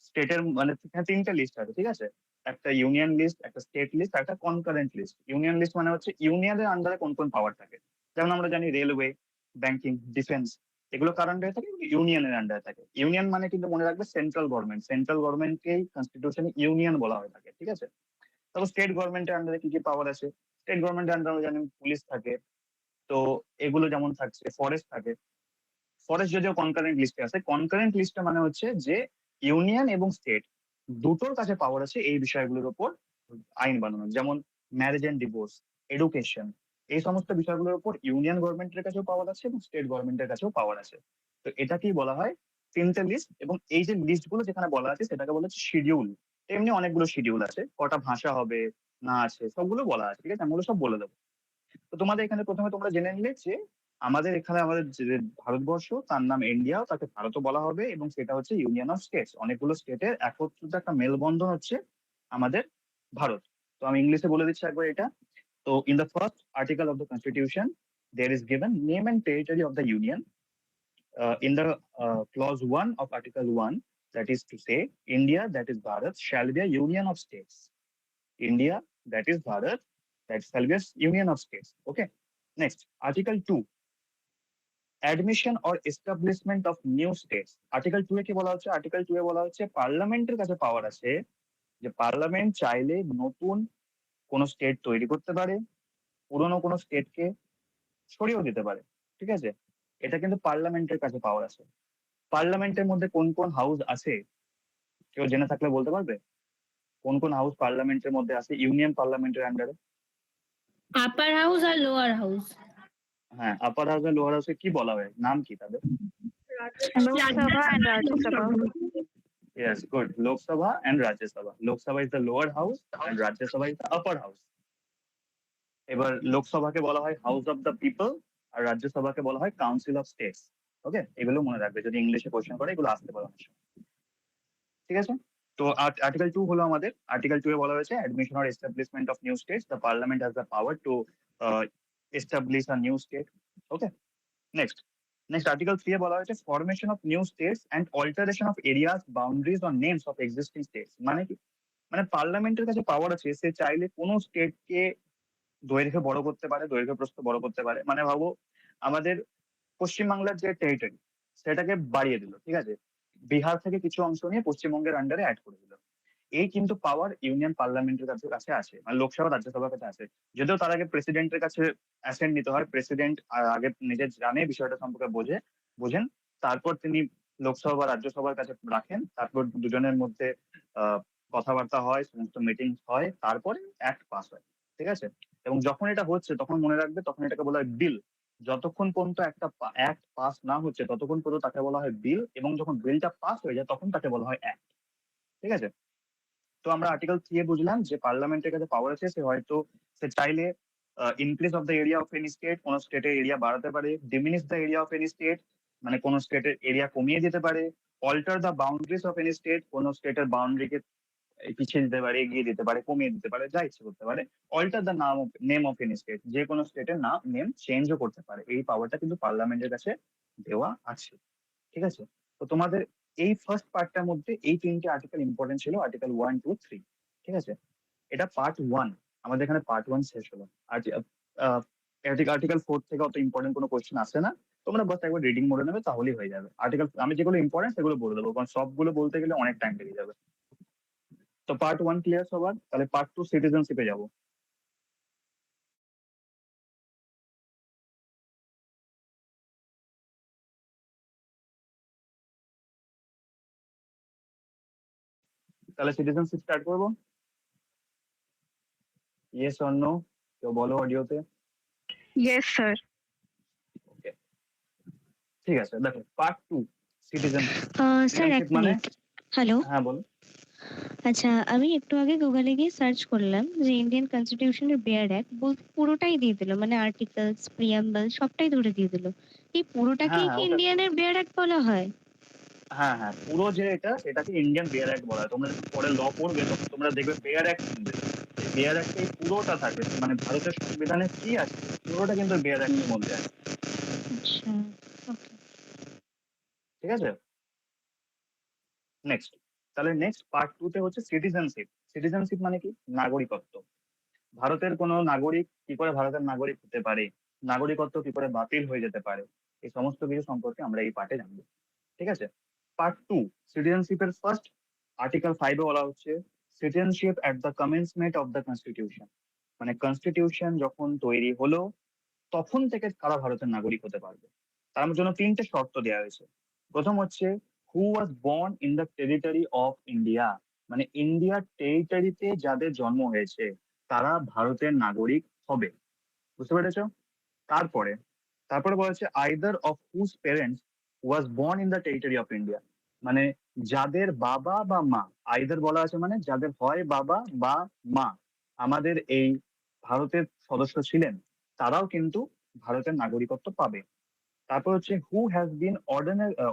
স্টেটের মানে এখানে 3টে লিস্ট আছে, ঠিক আছে, একটা ইউনিয়ন লিস্ট, একটা স্টেট লিস্ট আর একটা কনকারেন্ট লিস্ট। ইউনিয়ন লিস্ট মানে হচ্ছে ইউনিয়নের আন্ডারে কোন কোন পাওয়ার থাকে, যেমন আমরা জানি রেলওয়ে, ব্যাংকিং, ডিফেন্স, এগুলো কার আন্ডারে থাকে? ইউনিয়নের আন্ডারে থাকে। ইউনিয়ন মানে কিন্তু মনে রাখবে সেন্ট্রাল গভর্নমেন্ট, সেন্ট্রাল গভর্নমেন্টকেই কনস্টিটিউশনে ইউনিয়ন বলা হয়ে থাকে, ঠিক আছে। তারপর স্টেট গভর্নমেন্টের আন্ডারে কি কি পাওয়ার আছে? স্টেট গভর্নমেন্টের আন্ডারে জানি পুলিশ থাকে, তো এগুলো যেমন থাকছে, ফরেস্ট থাকে। ফরেস্ট যদিও কনকারেন্ট লিস্টে আছে, কনকারেন্ট লিস্টে মানে হচ্ছে যে ইউনিয়ন এবং স্টেট দুটোর কাছে পাওয়ার আছে এই বিষয়গুলোর উপর আইন বানানোর, যেমন ম্যারেজ এন্ড ডিভোর্স, এডুকেশন, এই সমস্ত বিষয়গুলোর উপর ইউনিয়ন গভর্নমেন্টের কাছেও পাওয়ার আছে এবং স্টেট গভর্নমেন্টের কাছেও পাওয়ার আছে। তো এটাকেই বলা হয় 3টে লিস্ট, এবং এই যে লিস্টগুলো যেখানে বলা আছে সেটাকে বলা হচ্ছে শিডিউল। এমনি অনেকগুলো শিডিউল আছে, কটা ভাষা হবে না আছে সবগুলো বলা আছে, ঠিক আছে, আমি ওগুলো সব বলে দেবো। তো তোমাদের এখানে প্রথমে তোমরা জেনে নিলে যে আমাদের এখানে আমাদের যে ভারতবর্ষ, তার নাম ইন্ডিয়া, তাকে ভারতও বলা হবে এবং সেটা হচ্ছে ইউনিয়ন অফ স্টেটস, অনেকগুলো স্টেটের একত্রিত একটা মেলবন্ধন হচ্ছে আমাদের ভারত। তো আমি ইংলিশে বলে দিচ্ছি একবার এটা। তো in the first article of the constitution there is given name and territory of the union. In the clause 1 of article 1, that is to say, India, that is Bharat, shall be a union of states. India, that is Bharat, that shall be a union of states. Okay. Next, Article 2, admission or establishment of new states. Article 2 এ কি বলা হচ্ছে? Article 2 এ বলা হচ্ছে পার্লামেন্টের কাছে পাওয়ার আছে যে পার্লামেন্ট চাইলে নতুন কোন স্টেট তৈরি করতে পারে, পুরনো কোন স্টেটকে সরিয়েও দিতে পারে, ঠিক আছে। এটা কিন্তু পার্লামেন্টের কাছে পাওয়ার আছে। পার্লামেন্টের মধ্যে কোন কোন হাউস আছে কেউ জেনে থাকলে বলতে পারবে? কোন কোন হাউস পার্লামেন্টের মধ্যে আছে ইউনিয়ন পার্লামেন্টের আন্ডারে? আপার হাউস আর লোয়ার হাউস। হ্যাঁ, আপার হাউস আর লোয়ার হাউসে কি বলা হয়, নাম কি তাদের? Lok Sabha and Rajya Sabha. Yes, good. Lok Sabha and Rajya Sabha. Lok Sabha is the lower house and Rajya Sabha is the upper house. এবার লোকসভাকে বলা হয় হাউস অফ দ্য পিপল আর রাজ্যসভাকে বলা হয় কাউন্সিল অফ স্টেটস। ওকে, এগুলো মনে রাখবে, যদি ইংলিশে কোশ্চেন করে এগুলো আসতে পারে অনেক সময়, ঠিক আছে। তো আর্টিকেল 2 হলো আমাদের। আর্টিকেল 2 এ বলা হয়েছে admission or establishment of new states, the parliament has the power to establish a new state. Okay, next article 3 এ বলা হয়েছে formation of new states and alteration of areas, boundaries or names of existing states. মানে কি? মানে পার্লামেন্টের কাছে পাওয়ার আছে, সে চাইলে কোনো স্টেটকে দৈর্ঘ্যে বড় করতে পারে, দৈর্ঘ্য প্রস্থ বড় করতে পারে। মানে ভাবো আমাদের পশ্চিমবাংলার যে টেরিটরি সেটাকে বাড়িয়ে দিল, ঠিক আছে, বিহার থেকে কিছু অংশ নিয়ে পশ্চিমবঙ্গের আন্ডারে অ্যাড করে দিল। এই কিন্তু পাওয়ার ইউনিয়ন পার্লামেন্টের কাছে আছে, মানে লোকসভা রাজ্যসভার কাছে আছে। যদিও তার আগে প্রেসিডেন্টের কাছে অ্যাসেন্ট নিতে হয়, প্রেসিডেন্ট আগে নিজের জানে বিষয়টা সম্পর্কে বোঝেন, তারপর তিনি লোকসভা বা রাজ্যসভার কাছে রাখেন, তারপর দুজনের মধ্যে কথাবার্তা হয়, সমস্ত মিটিং হয়, তারপরে অ্যাক্ট পাস হয়, ঠিক আছে। এবং যখন এটা হচ্ছে তখন মনে রাখবে তখন এটাকে বলা হয় বিল। যতক্ষণ পর্যন্ত একটা অ্যাক্ট পাস না হচ্ছে ততক্ষণ পর্যন্ত তাকে বলা হয় বিল, এবং যখন বিলটা পাস হয়ে যায় তখন তাকে বলা হয় অ্যাক্ট, ঠিক আছে। তো আমরা আর্টিকেল 3 এ বুঝলাম যে পার্লামেন্টের কাছে পাওয়ার আছে, সে চাইলে increase of the area of any state, কোন স্টেটের এরিয়া বাড়াতে পারে, diminish the area of any state, মানে কোন স্টেটের এরিয়া কমিয়ে দিতে পারে, alter the boundaries of any state, কোন স্টেটের বাউন্ডারিকে পিছিয়ে দিতে পারে, এগিয়ে দিতে পারে, কমিয়ে দিতে পারে, যা ইচ্ছে করতে পারে। Alter the name of any state, যে কোনো স্টেটের নেম চেঞ্জও করতে পারে। এই পাওয়ারটা কিন্তু পার্লামেন্টের কাছে দেওয়া আছে, ঠিক আছে। তো তোমাদের এই ফার্স্ট পার্টটার মধ্যে এই 3টে আর্টিকেল ইম্পর্টেন্ট ছিল, আর্টিকেল 1, 2, 3, ঠিক আছে। এটা পার্ট 1, আমাদের এখানে পার্ট 1 শেষ হলো। আর্টিকেল 4 থেকে অত ইম্পর্টেন্ট কোনো কোয়েশ্চেন আসে না, তোমরা বাস একবার রিডিং মোডে নেবে তাহলেই হয়ে যাবে। আর্টিকেল আমি যেগুলো ইম্পর্টেন্ট সেগুলো বলে দেবো, কারণ সবগুলো বলতে গেলে অনেক টাইম লেগে যাবে। তো পার্ট 1 ক্লিয়ার সবার? তাহলে পার্ট 2 সিটিজেনশিপে যাবো। তাহলে সিটিজেনশিপ স্টার্ট করবো। ইয়েস অর নো কেউ বলো অডিওতে। Yes, sir. ওকে, ঠিক আছে, দেখো পার্ট 2 সিটিজেনশিপ। স্যার এক সিটিজেনশিপ মানে, মিনিট। হ্যালো, হ্যাঁ বলো। আচ্ছা আমি একটু আগে গুগলে গিয়ে সার্চ করলাম যে ইন্ডিয়ান কনস্টিটিউশনের বেয়ার অ্যাক্ট বলতে পুরোটাই দিয়ে দিল, মানে আর্টিকেলস প্রিয়াম্বল সবটাই ধরে দিয়ে দিল। এই হ্যাঁ পুরোটাকেই হ্যাঁ কি ওটা, ইন্ডিয়ানের বেয়ার অ্যাক্ট বলা হয়? হ্যাঁ হ্যাঁ পুরো যে এটা সেটাকে ইন্ডিয়ান বেয়ার অ্যাক্ট বলা হয়। তোমরা যখন পরে ল পড়বে তখন তোমরা দেখবে বেয়ার অ্যাক্ট শুনবে। এই বেয়ার অ্যাক্টে পুরোটা থাকবে, মানে ভারতের সংবিধানে কি আছে পুরোটা কিন্তু বেয়ার অ্যাক্টের মধ্যে আছে। আচ্ছা, ওকে। ঠিক আছে, নেক্সট। তাহলে নেক্সট পার্ট 2 তে হচ্ছে সিটিজেনশিপ। সিটিজেনশিপ মানে কি? নাগরিকত্ব। ভারতের কোনো নাগরিক কি করে ভারতের নাগরিক হতে পারে, নাগরিকত্ব কি করে বাতিল হয়ে যেতে পারে, এই সমস্ত কিছু সম্পর্কে আমরা এই পার্টে জানবো। ঠিক আছে, পার্ট 2 সিটিজেনশিপের ফার্স্ট আর্টিকেল 5 এ বলা হচ্ছে citizenship at the commencement of the constitution. মানে কনস্টিটিউশন যখন তৈরি হলো তখন থেকে কারা ভারতের নাগরিক হতে পারবে। তার জন্য 3টে শর্ত দেওয়া হয়েছে। প্রথম হচ্ছে who was born in the territory of India, মানে ইন্ডিয়ার টেরিটরিতে যাদের জন্ম হয়েছে তারা ভারতের নাগরিক হবে। বুঝতে পেরেছো? তারপরে তারপরে বলা হচ্ছে either of whose parents was born in the territory of India, মানে যাদের বাবা বা মা, আইদার বলা আছে মানে যাদের হয় বাবা বা মা আমাদের এই ভারতের সদস্য ছিলেন, তারাও কিন্তু ভারতের নাগরিকত্ব পাবে। তারপর হচ্ছে who has been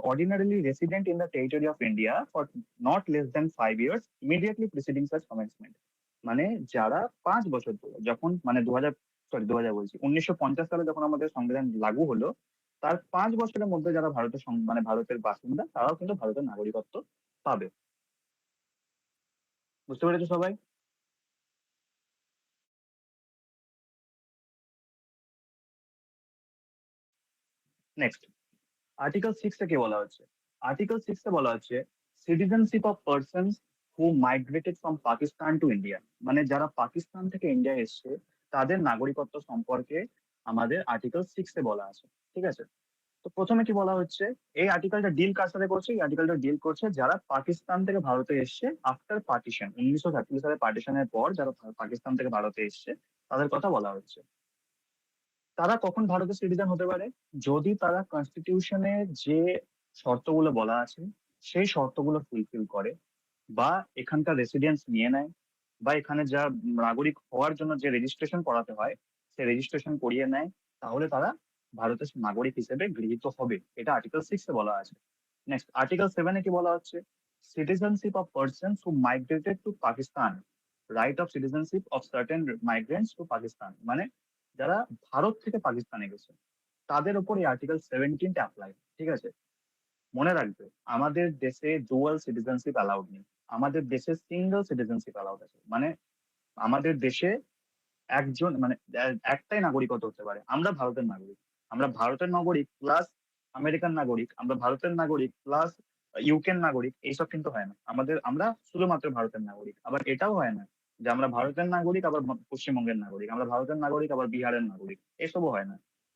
ordinarily resident in the territory of India for not less than 5 years immediately preceding such commencement, মানে যারা 5 বছর ধরে, যখন মানে 2000 বলছি 1950 সালে যখন আমাদের সংবিধান লাগু হলো তার 5 বছরের মধ্যে যারা ভারতের মানে ভারতের বাসিন্দা তারাও কিন্তু ভারতের নাগরিকত্ব পাবে। বুঝতে পেরেছো সবাই? নেক্সট আর্টিকেল 6 এ কি বলা হচ্ছে? আর্টিকেল 6 এ বলা হচ্ছে citizenship of persons who migrated from Pakistan to India, মানে যারা পাকিস্তান থেকে ইন্ডিয়া এসছে তাদের নাগরিকত্ব সম্পর্কে আমাদের আর্টিকেল 6 এ বলা আছে। ঠিক আছে, তো প্রথমে কি বলা হচ্ছে, এই আর্টিকেলটা ডিল কার সাথে করছে? এই আর্টিকেলটা ডিল করছে যারা পাকিস্তান থেকে ভারতে এসছে আফটার পার্টিশন, 1947 সালে পার্টিশনের পর যারা পাকিস্তান থেকে ভারতে এসছে তাদের কথা বলা হচ্ছে। তারা কখন ভারতের সিটিজেন হতে পারে? যদি তারা কনস্টিটিউশনে যে শর্তগুলো বলা আছে সেই শর্তগুলো ফুলফিল করে, বা এখানকার রেসিডেন্স নিয়ে নেয়, বা এখানে যা নাগরিক হওয়ার জন্য যে রেজিস্ট্রেশন করাতে হয় সে রেজিস্ট্রেশন করিয়ে নেয়, তাহলে তারা ভারতের নাগরিক হিসেবে গৃহীত হবে। এটা আর্টিকেল 6 এ বলা আছে। নেক্সট আর্টিকেল 7 এ কি বলা হচ্ছে? Citizenship of persons who migrated to Pakistan, right of citizenship of certain migrants to Pakistan, মানে যারা ভারত থেকে পাকিস্তানে গেছে তাদের উপর এই আর্টিকেল 17 অ্যাপ্লাই। ঠিক আছে, মনে রাখবে আমাদের দেশে ডুয়াল সিটিজেনশিপ অ্যালাউড নেই, আমাদের দেশে সিঙ্গেল সিটিজেনশিপ অ্যালাউড আছে। মানে আমাদের দেশে একজন মানে একটাই নাগরিকত্ব হতে পারে, আমরা ভারতের নাগরিক, আমরা ভারতের নাগরিক প্লাস আমেরিকান নাগরিক, আমরা ভারতের নাগরিক প্লাস ইউকের নাগরিক, এইসব কিন্তু হয় না আমাদের, আমরা শুধুমাত্র ভারতের নাগরিক। আবার এটাও হয় না যে আমরা ভারতের নাগরিক আবার পশ্চিমবঙ্গের নাগরিক, আমরা ভারতের নাগরিক আবার বিহারের নাগরিক, এসবও হয় না।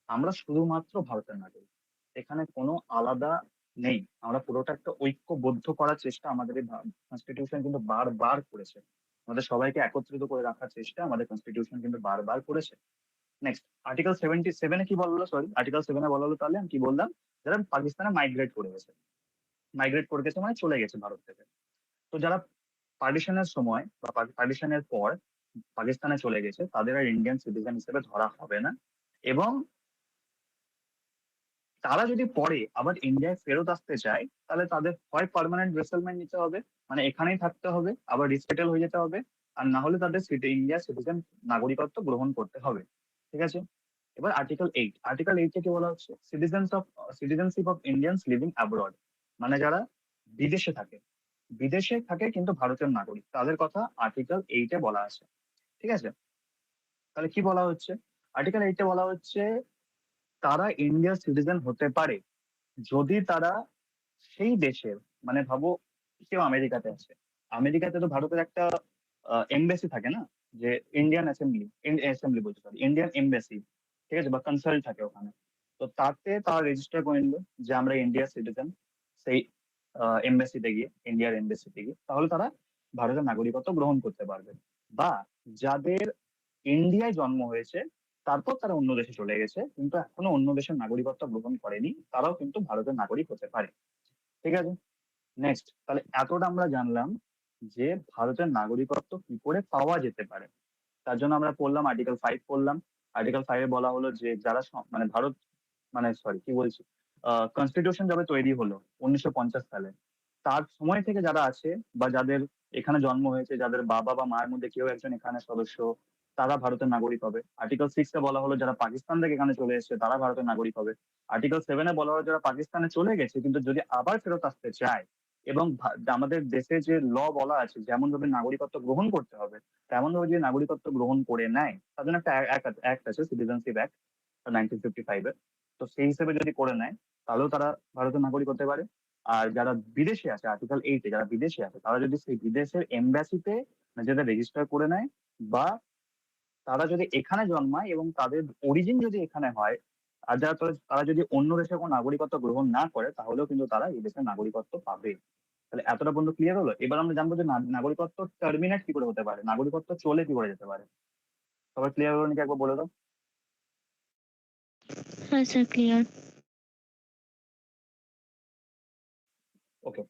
আমরা শুধুমাত্র ভারতের নাগরিক, এখানে কোনো আলাদা নেই। আমরা পুরোটা একটা ঐক্যবদ্ধ করার চেষ্টা আমাদের এই কনস্টিটিউশন কিন্তু বারবার করেছে, আমাদের সবাইকে একত্রিত করে রাখার চেষ্টা আমাদের কনস্টিটিউশন কিন্তু বারবার করেছে। নেক্সট আর্টিকেল 77 এ কি বললো, সরি আর্টিকেল 7 এ বলা হলো, তাহলে আমি কি বললাম, যারা পাকিস্তানে মাইগ্রেট করে গেছে, মাইগ্রেট করে গেছে মানে চলে গেছে ভারত থেকে। তো যারা পার্টিশনের সময় বা পার্টিশনের পর পাকিস্তানে চলে গেছে তাদের আর ইন্ডিয়ান সিটিজেন হিসেবে ধরা হবে না, এবং তারা যদি পরে আবার ইন্ডিয়ায় ফেরত আসতে চায় তাহলে তাদের হয় পার্মানেন্ট রিসেটলমেন্ট নিতে হবে, মানে এখানেই থাকতে হবে, আবার রিসেটেল হয়ে যেতে হবে, আর না হলে তাদের ইন্ডিয়া সিটিজেন নাগরিকত্ব গ্রহণ করতে হবে। ঠিক আছে, এবার আর্টিকেল 8 এ কি বলা হচ্ছে? Citizenship of Indians living abroad, মানে যারা বিদেশে থাকে, বিদেশে থাকে কিন্তু ভারতের নাগরিক, তাদের কথা আর্টিকেল 8 এ বলা আছে। ঠিক আছে, তাহলে কি বলা হচ্ছে? আর্টিকেল 8 এ বলা হচ্ছে তারা ইন্ডিয়ার সিটিজেন হতে পারে যদি তারা সেই দেশের, মানে ভাবো কেউ আমেরিকাতে আছে, আমেরিকাতে তো ভারতের একটা এমবেসি থাকে না, যে ইন্ডিয়ান অ্যাসেম্বলি, অ্যাসেম্বলি বলতে পারি ইন্ডিয়ান এমবেসি, ঠিক আছে, বা কনসাল্ট থাকে ওখানে। তো তাতে তারা রেজিস্টার করে নিল যে আমরা ইন্ডিয়ার সিটিজেন, সেই এমবেসিতে গিয়ে, ইন্ডিয়ার এমবেসিতে গিয়ে, তাহলে তারা ভারতের নাগরিকত্ব গ্রহণ করতে পারবে। বা যাদের ইন্ডিয়ায় জন্ম হয়েছে তারপর তারা অন্য দেশে চলে গেছে, কিন্তু এখনো অন্য দেশের নাগরিকত্ব গ্রহণ করেনি, তারাও কিন্তু ভারতের নাগরিক হতে পারে। ঠিক আছে, নেক্সট। তাহলে এতটা আমরা জানলাম যে ভারতের নাগরিকত্ব কি করে পাওয়া যেতে পারে। তার জন্য আমরা পড়লাম আর্টিকেল 5 পড়লাম। আর্টিকেল 5 এ বলা হলো যে যারা মানে ভারত, মানে সরি কি বলছি, কনস্টিটিউশন যবে তৈরি হলো 1950 সালে, তার সময় থেকে যারা আছে বা যাদের এখানে জন্ম হয়েছে, যাদের বাবা বা মায়ের মধ্যে কেউ একজন এখানে সদস্য, তারা ভারতের নাগরিক হবে। আর্টিকেল 6 এ বলা হলো যারা পাকিস্তান থেকে এখানে চলে এসেছে তারা ভারতের নাগরিক হবে। আর্টিকেল 7 এ বলা হলো যারা পাকিস্তানে চলে গেছে কিন্তু যদি আবার ফেরত আসতে চায়, এবং আমাদের দেশে যে ল বলা আছে যেমন ভাবে নাগরিকত্ব গ্রহণ করতে হবে, তেমন ভাবে যদি নাগরিকত্ব গ্রহণ করে নেয়, তার জন্য একটা অ্যাক্ট আছে, সিটিজেনশিপ অ্যাক্ট 1955 এর। তো সেই হিসেবে যদি করে নেয় তাহলেও তারা ভারতের নাগরিক হতে পারে। আর যারা বিদেশে আছে, আর্টিকেল 8 এ যারা বিদেশে আছে, তারা যদি সেই বিদেশের এমবাসিতে নিজেদের রেজিস্টার করে নেয়, বা তারা যদি এখানে জন্মায় এবং তাদের অরিজিন যদি এখানে হয়, আর যারা তারা যদি অন্য দেশের কোনো নাগরিকত্ব গ্রহণ না করে, তাহলেও কিন্তু তারা এই দেশের নাগরিকত্ব পাবে। তাহলে এতটা পর্যন্ত ক্লিয়ার হলো। এবার আমরা জানবো যে নাগরিকত্ব টার্মিনেট কি করে হতে পারে, নাগরিকত্ব চলে কি করে যেতে পারে। সবাই ক্লিয়ার হলো নাকি একবার বলে দাও। হ্যাঁ স্যার, ক্লিয়ার। ওকে,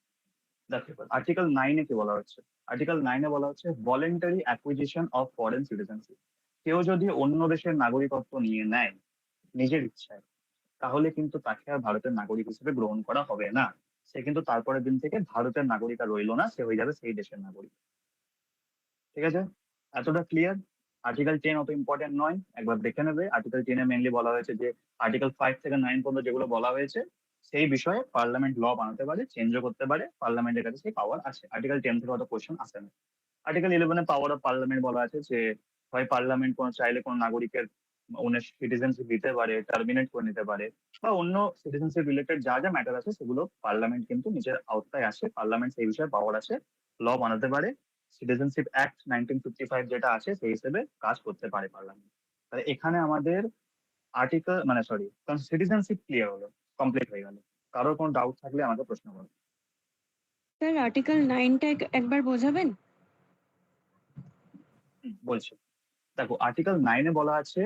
দেখো এবার আর্টিকেল 9 এ কি বলা হচ্ছে। আর্টিকেল 9 এ বলা হচ্ছে voluntary acquisition of foreign citizenship. কেউ যদি অন্য দেশের নাগরিকত্ব নিয়ে নেয় নিজের ইচ্ছায়, তাহলে কিন্তু তাকে আর ভারতের নাগরিক হিসেবে গ্রহণ করা হবে না। সে কিন্তু তারপরের দিন থেকে ভারতের নাগরিক আর রইলো না, সে হয়ে যাবে সেই দেশের নাগরিক। ঠিক আছে, এতটা ক্লিয়ার। আর্টিকেল 10 অত ইম্পর্টেন্ট নয়, একবার দেখে নেবে। আর্টিকেল 10 এ মেনলি বলা হয়েছে যে আর্টিকেল 5 থেকে 9 পর্যন্ত যেগুলো বলা হয়েছে সেই বিষয়ে পার্লামেন্ট ল বানাতে পারে, চেঞ্জও করতে পারে, পার্লামেন্টের কাছে সেই পাওয়ার আছে। আর্টিকেল 10 থেকে অত কোশ্চেন আসে না। Article 11 A power of parliament বলা আছে যে হয় পার্লামেন্ট কোনো চাইলে কোনো নাগরিকের অন্য সিটিজেনশিপ দিতে পারে, টার্মিনেট করে নিতে পারে, বা অন্য সিটিজেনশিপ রিলেটেড যা যা ম্যাটার আছে সেগুলো পার্লামেন্ট কিন্তু নিজের আওতায় আসে, পার্লামেন্ট সেই বিষয়ে পাওয়ার আছে, ল বানাতে পারে। সিটিজেনশিপ অ্যাক্ট 1955 যেটা আছে সেই হিসেবে কাজ করতে পারে পার্লামেন্ট। তাহলে এখানে আমাদের আর্টিকেল মানে সরি সিটিজেনশিপ ক্লিয়ার হলো, কমপ্লিট হয়ে গেল। কারোর কোনো ডাউট থাকলে আমাকে প্রশ্ন করো। স্যার আর্টিকেল 9টা একবার বোঝাবেন? বলছি, দেখো আর্টিকেল 9 এ বলা আছে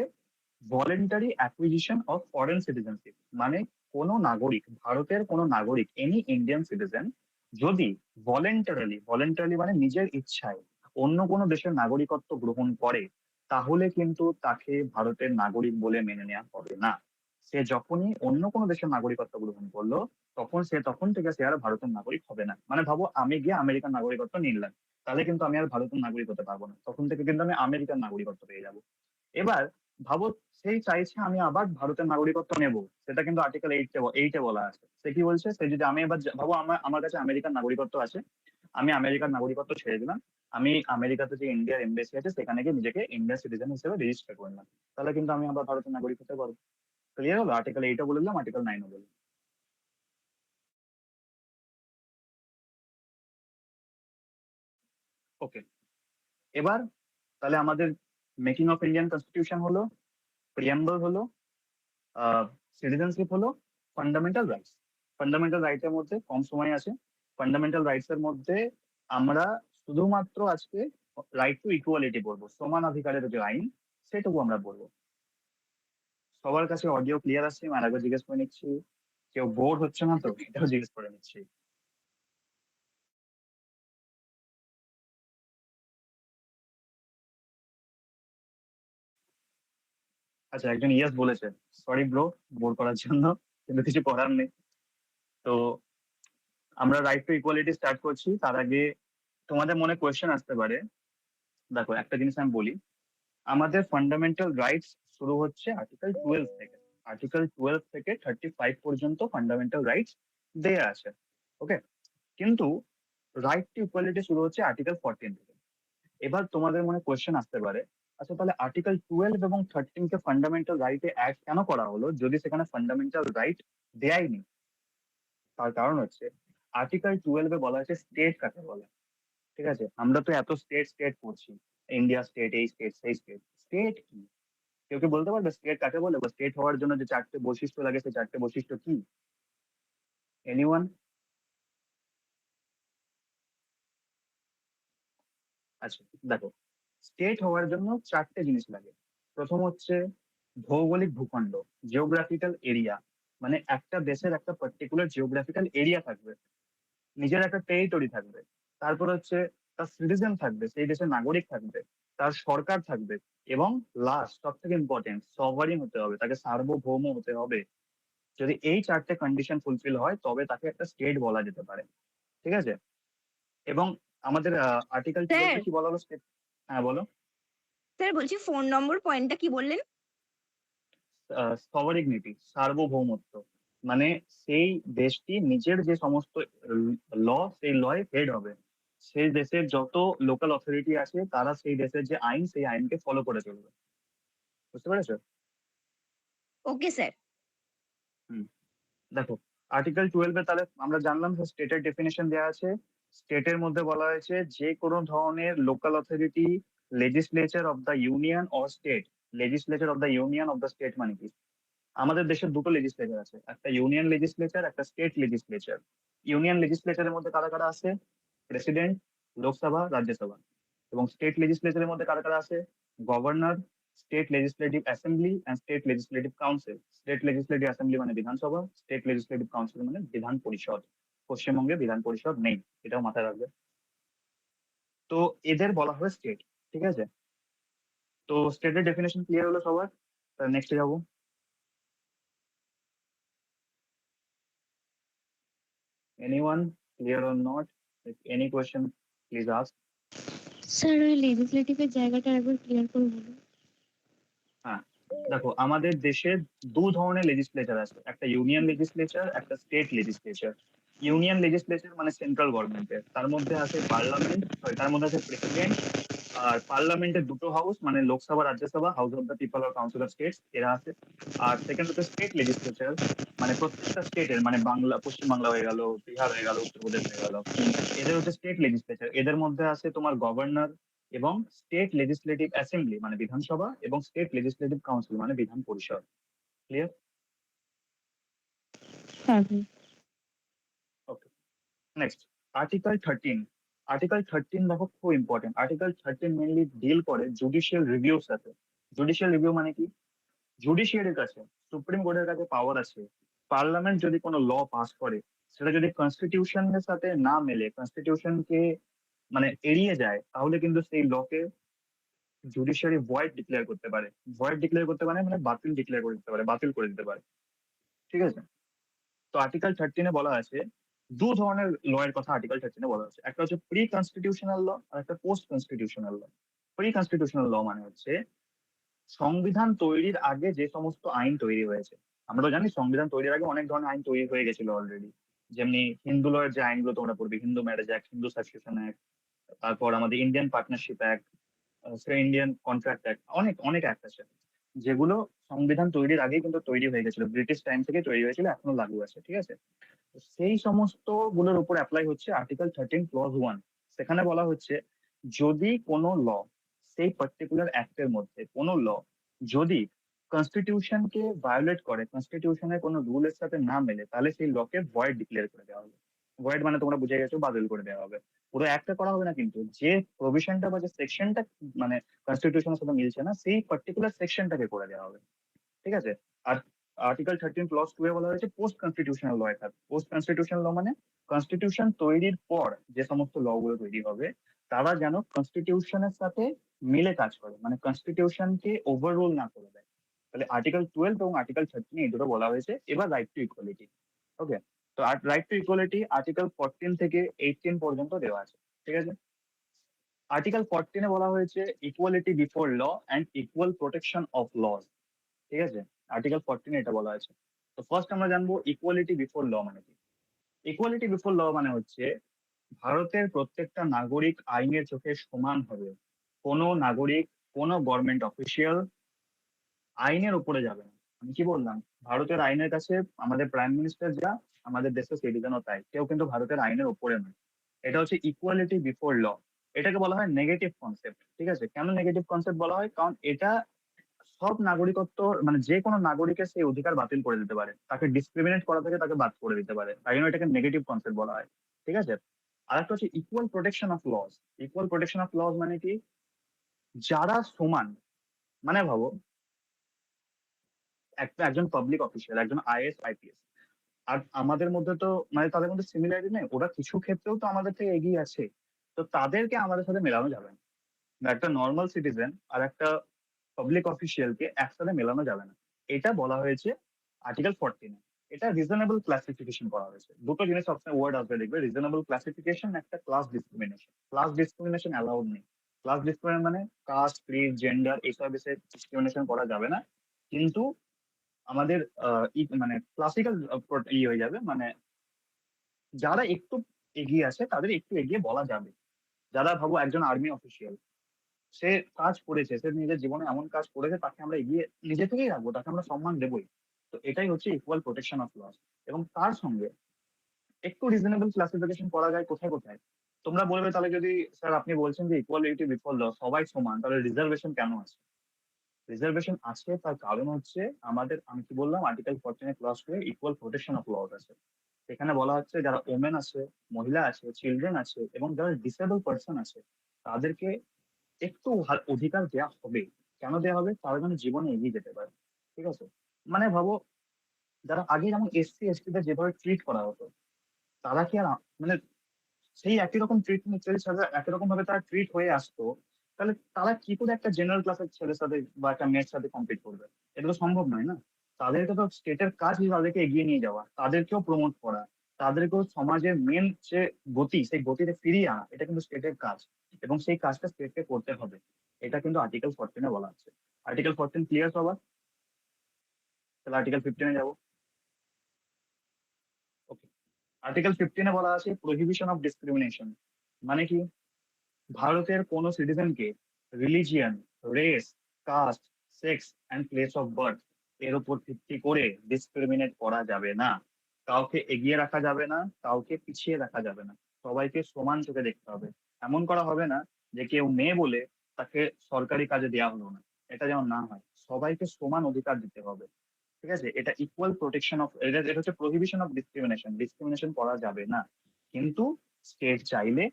voluntary acquisition of foreign citizenship, মানে কোনো নাগরিক, ভারতের কোনো নাগরিক, এনি ইন্ডিয়ান সিটিজেন যদি ভলেন্টারিলি মানে নিজের ইচ্ছায় অন্য কোনো দেশের নাগরিকত্ব গ্রহণ করে, তাহলে কিন্তু তাকে ভারতের নাগরিক বলে মেনে নেওয়া হবে না। সে যখনই অন্য কোনো দেশের নাগরিকত্ব গ্রহণ করলো, তখন থেকে সে আর ভারতের নাগরিক হবে না। মানে ভাবো আমি গিয়ে আমেরিকান নাগরিকত্ব নিলাম, তাহলে কিন্তু আমি আর ভারতের নাগরিক হতে পারবো না, তখন থেকে কিন্তু আমি আমেরিকান নাগরিকত্ব পেয়ে যাবো। এবার ভাবো সেই চাইছে আমি আবার ভারতের নাগরিকত্ব নেব, সেটা কিন্তু আর্টিকেল 8 এ বলা আছে। সে কি বলছে, সে যদি আমি এবার ভাবো আমার কাছে আমেরিকান নাগরিকত্ব আছে, আমি আমেরিকার নাগরিকত্ব ছেড়ে দিলাম, আমি আমেরিকাতে যে ইন্ডিয়ার এমবেসি আছে সেখানে গিয়ে নিজেকে ইন্ডিয়ান সিটিজেন হিসেবে রেজিস্টার করলাম, তাহলে কিন্তু আমি আবার ভারতের নাগরিক হতে পারবো। ক্লিয়ার হলো? আর্টিকেল 8 বলে দিলাম, আর্টিকেল 9 বলে দিলাম। ওকে, এবার তাহলে আমাদের মেকিং অফ ইন্ডিয়ান কনস্টিটিউশন হলো, প্রিয়াম্বল হলো, সিটিজেনশিপ হলো, ফান্ডামেন্টাল রাইটস। ফান্ডামেন্টাল রাইটস এর মধ্যে কম সময় আছে। ফান্ডামেন্টাল রাইটস এর মধ্যে আমরা শুধুমাত্র আজকে রাইট টু ইকুয়ালিটি বলবো, সমান অধিকারের যে আইন, সেটুকু আমরা বলবো। সবার কাছে অডিও ক্লিয়ার আসছে? আমি আরেকবার জিজ্ঞেস করে নিচ্ছি, কেউ বোর হচ্ছে না তো? এটাও জিজ্ঞেস করে নিচ্ছি। আচ্ছা, একজন ইয়েস বলেছে, সরি ব্রো বোর করার জন্য, কিন্তু কিছু করার নেই। তো আমরা রাইট টু ইকুয়ালিটি স্টার্ট করছি। তার আগে তোমাদের মনে কোয়েশ্চেন আসতে পারে। দেখো একটা জিনিস আমি বলি, আমাদের ফান্ডামেন্টাল রাইটস শুরু হচ্ছে আর্টিকেল 12 থেকে। আর্টিকেল 12 থেকে 35 পর্যন্ত ফান্ডামেন্টাল রাইটস দেয়া আছে। ওকে, কিন্তু রাইট টু ইকুয়ালিটি শুরু হচ্ছে আর্টিকেল 14 থেকে। এবার তোমাদের মনে কোয়েশ্চেন আসতে পারে, আচ্ছা তাহলে আর্টিকেল 12 এবং 13 কে ফান্ডামেন্টাল রাইটে অ্যাড কেন করা হলো যদি সেখানে ফান্ডামেন্টাল রাইট দেয়াই নেই? তার কারণ হচ্ছে আর্টিকেল 12 এ বলা আছে স্টেট কাকে বলে। ঠিক আছে, আমরা তো এত স্টেট স্টেট পড়ছি, ইন্ডিয়া স্টেট, এই স্টেট সেই স্টেট, স্টেট কি? কেউ কি বলতে পারবে স্টেট কাকে বলে, বা স্টেট হওয়ার জন্য যে 4টে বৈশিষ্ট্য লাগে সেই 4টে বৈশিষ্ট্য কি? এনিওয়ান? আচ্ছা দেখো, স্টেট হওয়ার জন্য 4টে জিনিস লাগে। প্রথম হচ্ছে ভৌগোলিক ভূখণ্ড, জিওগ্রাফিক্যাল এরিয়া, মানে একটা দেশের একটা পার্টিকুলার জিওগ্রাফিক্যাল এরিয়া থাকবে, নিজের একটা টেরিটরি থাকবে। তারপর হচ্ছে তার সিটিজেন থাকবে, সেই দেশের নাগরিক থাকবে, তার সরকার থাকবে, এবং লাস্ট সব থেকে ইম্পর্টেন্ট সভারিন হতে হবে, তাকে সার্বভৌম হতে হবে। যদি এই চারটে কন্ডিশন ফুলফিল হয় তবে তাকে একটা স্টেট বলা যেতে পারে। ঠিক আছে? এবং আমাদের আর্টিকেল স্যার 12 কি বলা হলো স্টেট? হ্যাঁ বলো। স্যার বলছি ফোন নম্বর পয়েন্টটা কি বললেন? সভারিগনিটি, সার্বভৌমত্ব, মানে সেই দেশটি নিজের যে সমস্ত ল, সেই লয়ে হেড হবে। সেই দেশের যত লোকাল অথরিটি আছে তারা সেই দেশের যে আইন, সেই আইনকে ফলো করে চলবে। বুঝতে পেরেছো? Okay sir. দেখো, আর্টিকেল 12 তাহলে আমরা জানলাম যে স্টেটের ডেফিনেশন দেওয়া আছে। স্টেটের মধ্যে বলা হয়েছে যে কোনো ধরনের local authority, legislature of the union or state. Legislature of the union of the state মানে কি? আমাদের দেশের দুটো লেজিসলেচার আছে, একটা ইউনিয়ন লেজিসলেচার, একটা স্টেট লেজিসলেচার। ইউনিয়ন লেজিসলেচারের মধ্যে কারা কারা আছে? প্রেসিডেন্ট, লোকসভা, রাজ্যসভা। এবং স্টেট লেজিসলেচারের মধ্যে কারা কারা আছে? Governor, state legislative assembly and state legislative council. State legislative assembly মানে বিধানসভা, স্টেট লেজিসলেটিভ কাউন্সিল মানে বিধান পরিষদ। পশ্চিমবঙ্গে বিধান পরিষদ নেই, এটাও মাথায় রাখবে। তো এদের বলা হয় স্টেট। ঠিক আছে? তো স্টেটের ডেফিনেশন ক্লিয়ার হলো সবার? নেক্সটে যাবো। Anyone clear or not? If any question, please ask. Sir ওই লেজিসলেটিভের জায়গাটা একবার ক্লিয়ার করে বলুন। হ্যাঁ, দেখো আমাদের দেশে দু ধরনের লেজিসলেচার আছে, একটা ইউনিয়ন লেজিসলেচার, একটা স্টেট লেজিসলেচার। ইউনিয়ন লেজিসলেচার মানে সেন্ট্রাল গভর্নমেন্টের, তার মধ্যে আছে পার্লামেন্ট, তার মধ্যে আছে প্রেসিডেন্ট। আর পার্লামেন্টের দুটো হাউস, মানে Lok Sabha, Rajya Sabha, house of the people আর কাউন্সিল অফ স্টেটস, এরা আছে। আর সেকেন্ড হচ্ছে স্টেট লেজিসলেচার, মানে প্রত্যেকটা স্টেটের, মানে বাংলা, পশ্চিমবাংলা হয়ে গেল, বিহার হয়ে গেল, উত্তরপ্রদেশ হয়ে গেল, এদের হচ্ছে স্টেট লেজিসলেচার। এদের মধ্যে আছে তোমার গভর্নর, এবং স্টেট লেজিসলেটিভ অ্যাসেম্বলি মানে বিধানসভা, এবং স্টেট লেজিসলেটিভ কাউন্সিল মানে বিধান পরিষদ। ক্লিয়ার? হ্যাঁ। ওকে, নেক্সট আর্টিকেল 13। আর্টিকেল 13 দেখো খুব ইম্পর্টেন্ট। আর্টিকেল 13 মেনলি ডিল করে জুডিশিয়াল রিভিউর সাথে। জুডিশিয়াল রিভিউ মানে কি? জুডিশিয়ারির কাছে, সুপ্রিম কোর্টের কাছে পাওয়ার আছে। পার্লামেন্ট যদি কোনো ল পাস করে, সেটা যদি কনস্টিটিউশনের সাথে না মেলে, কনস্টিটিউশনকে মানে এড়িয়ে যায়, তাহলে কিন্তু সেই লকে জুডিশিয়ারি ভয়েড ডিক্লেয়ার করতে পারে। ভয়েড ডিক্লেয়ার করতে পারে মানে বাতিল ডিক্লেয়ার করে দিতে পারে, বাতিল করে দিতে পারে। ঠিক আছে? তো আর্টিকেল 13 বলা আছে দু ধরনের ল এর কথা। আর্টিকেল 13 বলা আছে, একটা হচ্ছে প্রি কনস্টিটিউশনাল ল আর একটা post constitutional law. Pre constitutional law মানে হচ্ছে সংবিধান তৈরির আগে যে সমস্ত আইন তৈরি হয়েছে। আমরা তো জানি সংবিধান তৈরির আগে অনেক ধরনের আইন তৈরি হয়ে গেছিল অলরেডি। যেমনি হিন্দু লয়ের যে আইনগুলো তোমরা পড়বে, Hindu marriage act, Hindu succession act, তারপর আমাদের Indian partnership act, Indian contract act, অনেক অনেক অ্যাক্ট আছে, যেগুলো সংবিধান তৈরির আগেই কিন্তু তৈরি হয়ে গেছিল, ব্রিটিশ টাইম থেকে তৈরি হয়েছিল, এখনো লাগু আছে। ঠিক আছে? তো সেই সমস্ত গুলোর উপর অ্যাপ্লাই হচ্ছে আর্টিকেল 13 ক্লজ 1। সেখানে বলা হচ্ছে যদি কোনো ল, সেই পার্টিকুলার অ্যাক্টের মধ্যে কোনো ল যদি কনস্টিটিউশনকে ভায়োলেট করে, কনস্টিটিউশনের কোনো রুলের সাথে না মেলে, তাহলে সেই লকে ভয়েড ডিক্লেয়ার করে দেওয়া হবে। ভয়েড মানে তোমরা বুঝে গেছো, বাতিল করে দেওয়া হবে। পুরো একটা করা হবে না, কিন্তু যে প্রভিশনটা বা যে সেকশনটা মানে কনস্টিটিউশনের সাথে মিলছে না, সেই পার্টিকুলার সেকশনটাকে করে দেওয়া হবে। ঠিক আছে? আর আর্টিকেল 13 ক্লজ 2 এ বলা হয়েছে পোস্ট কনস্টিটিউশনাল ল থাকবে। পোস্ট কনস্টিটিউশনাল ল মানে কনস্টিটিউশন তৈরির পর যে সমস্ত ল গুলো তৈরি হবে, তারা যেন কনস্টিটিউশনের সাথে মিলে কাজ করে, মানে কনস্টিটিউশনকে ওভাররুল না করে দেয়। তাহলে আর্টিকেল 12 এবং আর্টিকেল 13 এই দুটো বলা হয়েছে। এবার রাইট টু ইকুয়ালিটি। ওকে, তো রাইট টু ইকুয়ালিটি আর্টিকেল 14 থেকে 18 পর্যন্ত দেওয়া আছে। ঠিক আছে? আর্টিকেল 14 এ বলা হয়েছে equality before law and equal protection of laws. ঠিক আছে? আর্টিকেল 14 এটা বলা আছে। তো ফার্স্ট আমরা জানবো ইকুয়ালিটি বিফোর ল মানে কি। ইকুয়ালিটি বিফোর ল মানে হচ্ছে ভারতের প্রত্যেকটা নাগরিক আইনের চোখে সমান হবে। কোনো নাগরিক, কোনো গভর্নমেন্ট অফিসিয়াল আইনের উপরে যাবে না। আমি কি বললাম? ভারতের আইনের কাছে আমাদের প্রাইম মিনিস্টার যা, আমাদের দেশের সিটিজেনও তাই, কেউ কিন্তু ভারতের আইনের উপরে নয়। এটা হচ্ছে ইকুয়ালিটি বিফোর ল। এটাকে বলা হয় নেগেটিভ কনসেপ্ট। ঠিক আছে? কেন নেগেটিভ কনসেপ্ট বলা হয়? কারণ এটা সব নাগরিকত্ব, মানে যে কোনো নাগরিকের সেই অধিকার বাতিল করে দিতে পারে, তাকে ডিসক্রিমিনেট করা থেকে তাকে বাদ করে দিতে পারে, তাই জন্য এটাকে নেগেটিভ কনসেপ্ট বলা হয়। ঠিক আছে? আর একটা হচ্ছে equal protection of laws. Equal protection of laws মানে কি? যারা সমান, মানে ভাবো একজন পাবলিক অফিসিয়াল, একজন আইএস আইপিএস। আর আমাদের মধ্যে তো মানে তাদের মধ্যে সিমিলারিটি নেই, ওরা কিছু ক্ষেত্রেও তো আমাদের থেকে এগিয়ে আছে। তো তাদেরকে আমাদের সাথে মেলানো যাবে না। একটা নর্মাল সিটিজেন আর একটা পাবলিক অফিসিয়ালকে একসাথে মেলানো যাবে না। এটা বলা হয়েছে আর্টিকেল 14 এ। এটা রিজনেবল ক্লাসিফিকেশন করা হয়েছে। দুটো জিনিস সবসময় ওয়ার্ড আসবে দেখবে, রিজনেবল ক্লাসিফিকেশন, একটা class discrimination. Class discrimination allowed নেই। ক্লাস ডিসক্রিমিনেশন মানে কাস্ট, ক্রিড, জেন্ডার এইসব বিষয়ে ডিসক্রিমিনেশন করা যাবে না। কিন্তু আমাদের মানে ক্লাসিক্যাল হয়ে যাবে, মানে যারা একটু এগিয়ে আছে তাদের একটু এগিয়ে বলা যাবে। যারা ভাবো একজন আর্মি অফিসিয়াল, সে কাজ করেছে, সে নিজের জীবনে এমন কাজ করেছে, তাকে আমরা এগিয়ে নিজে থেকেই রাখবো, তাকে আমরা সম্মান দেবই। তো এটাই হচ্ছে ইকুয়াল প্রোটেকশন অফ লস। এবং তার সঙ্গে একটু রিজনেবল ক্লাসিফিকেশন করা যায় কোথায় কোথায়। তোমরা বলবে তাহলে যদি স্যার আপনি বলছেন যে ইকুয়ালিটি বিফোর ল, সবাই সমান, তাহলে রিজার্ভেশন কেন আছে? রিজার্ভেশন আছে তার কারণ হচ্ছে আমাদের, আমি কি বললাম, article 14 class to equal protection of laws আছে। এখানে বলা হচ্ছে যারা ওমেন আছে, মহিলা আছে, চিলড্রেন আছে এবং যারা ডিসেবল পার্সন আছে, তাদেরকে একটু অধিকার দেওয়া হবে। কেন দেওয়া হবে? তারা যেন জীবনে এগিয়ে যেতে পারে। ঠিক আছে? মানে ভাবো, যারা আগে যেমন এসসি এসটিদের যেভাবে ট্রিট করা হতো, তারা কি আর মানে সেই একই রকম ট্রিটমেন্ট ছেলের সাথে একই রকম ভাবে তারা ট্রিট হয়ে আসতো, তাহলে তারা কি করে একটা জেনারেল ক্লাসের ছেলের সাথে বা একটা মেয়ের সাথে কম্পিট করবে? এটা তো সম্ভব নয় না। তাদেরকে তো স্টেটের কাজ তাদেরকে এগিয়ে নিয়ে যাওয়া, তাদেরকেও প্রমোট করা, তাদেরকেও সমাজের মেন যে গতি, সেই গতিতে ফিরিয়ে আনা, এটা কিন্তু স্টেটের কাজ। এবং সেই কাজটা স্টেটকে করতে হবে। এটা কিন্তু আর্টিকেল 14 বলা আছে। আর্টিকেল 14 ক্লিয়ার সবার? তাহলে আর্টিকেল 15 যাবো। ওকে, আর্টিকেল 15 বলা আছে প্রহিবিশন অফ ডিসক্রিমিনেশন। মানে কি? ভারতের কোনো সিটিজেনকে religion, race, caste, sex and place of birth এর উপর ভিত্তি করে ডিসক্রিমিনেট করা যাবে না। কাউকে এগিয়ে রাখা যাবে না, কাউকে পিছিয়ে রাখা যাবে না। সবাইকে সমান চোখে দেখতে হবে। এমন করা হবে না যে কেউ মেয়ে বলে তাকে সরকারি কাজে দেওয়া হলো না। এটা যেমন না হয়, সবাইকে সমান অধিকার দিতে হবে। ঠিক আছে? এটা ইকুয়াল প্রোটেকশন অফ, এটা হচ্ছে প্রহিবিশন অফ ডিসক্রিমিনেশন। ডিসক্রিমিনেশন করা যাবে না। কিন্তু স্টেট চাইলে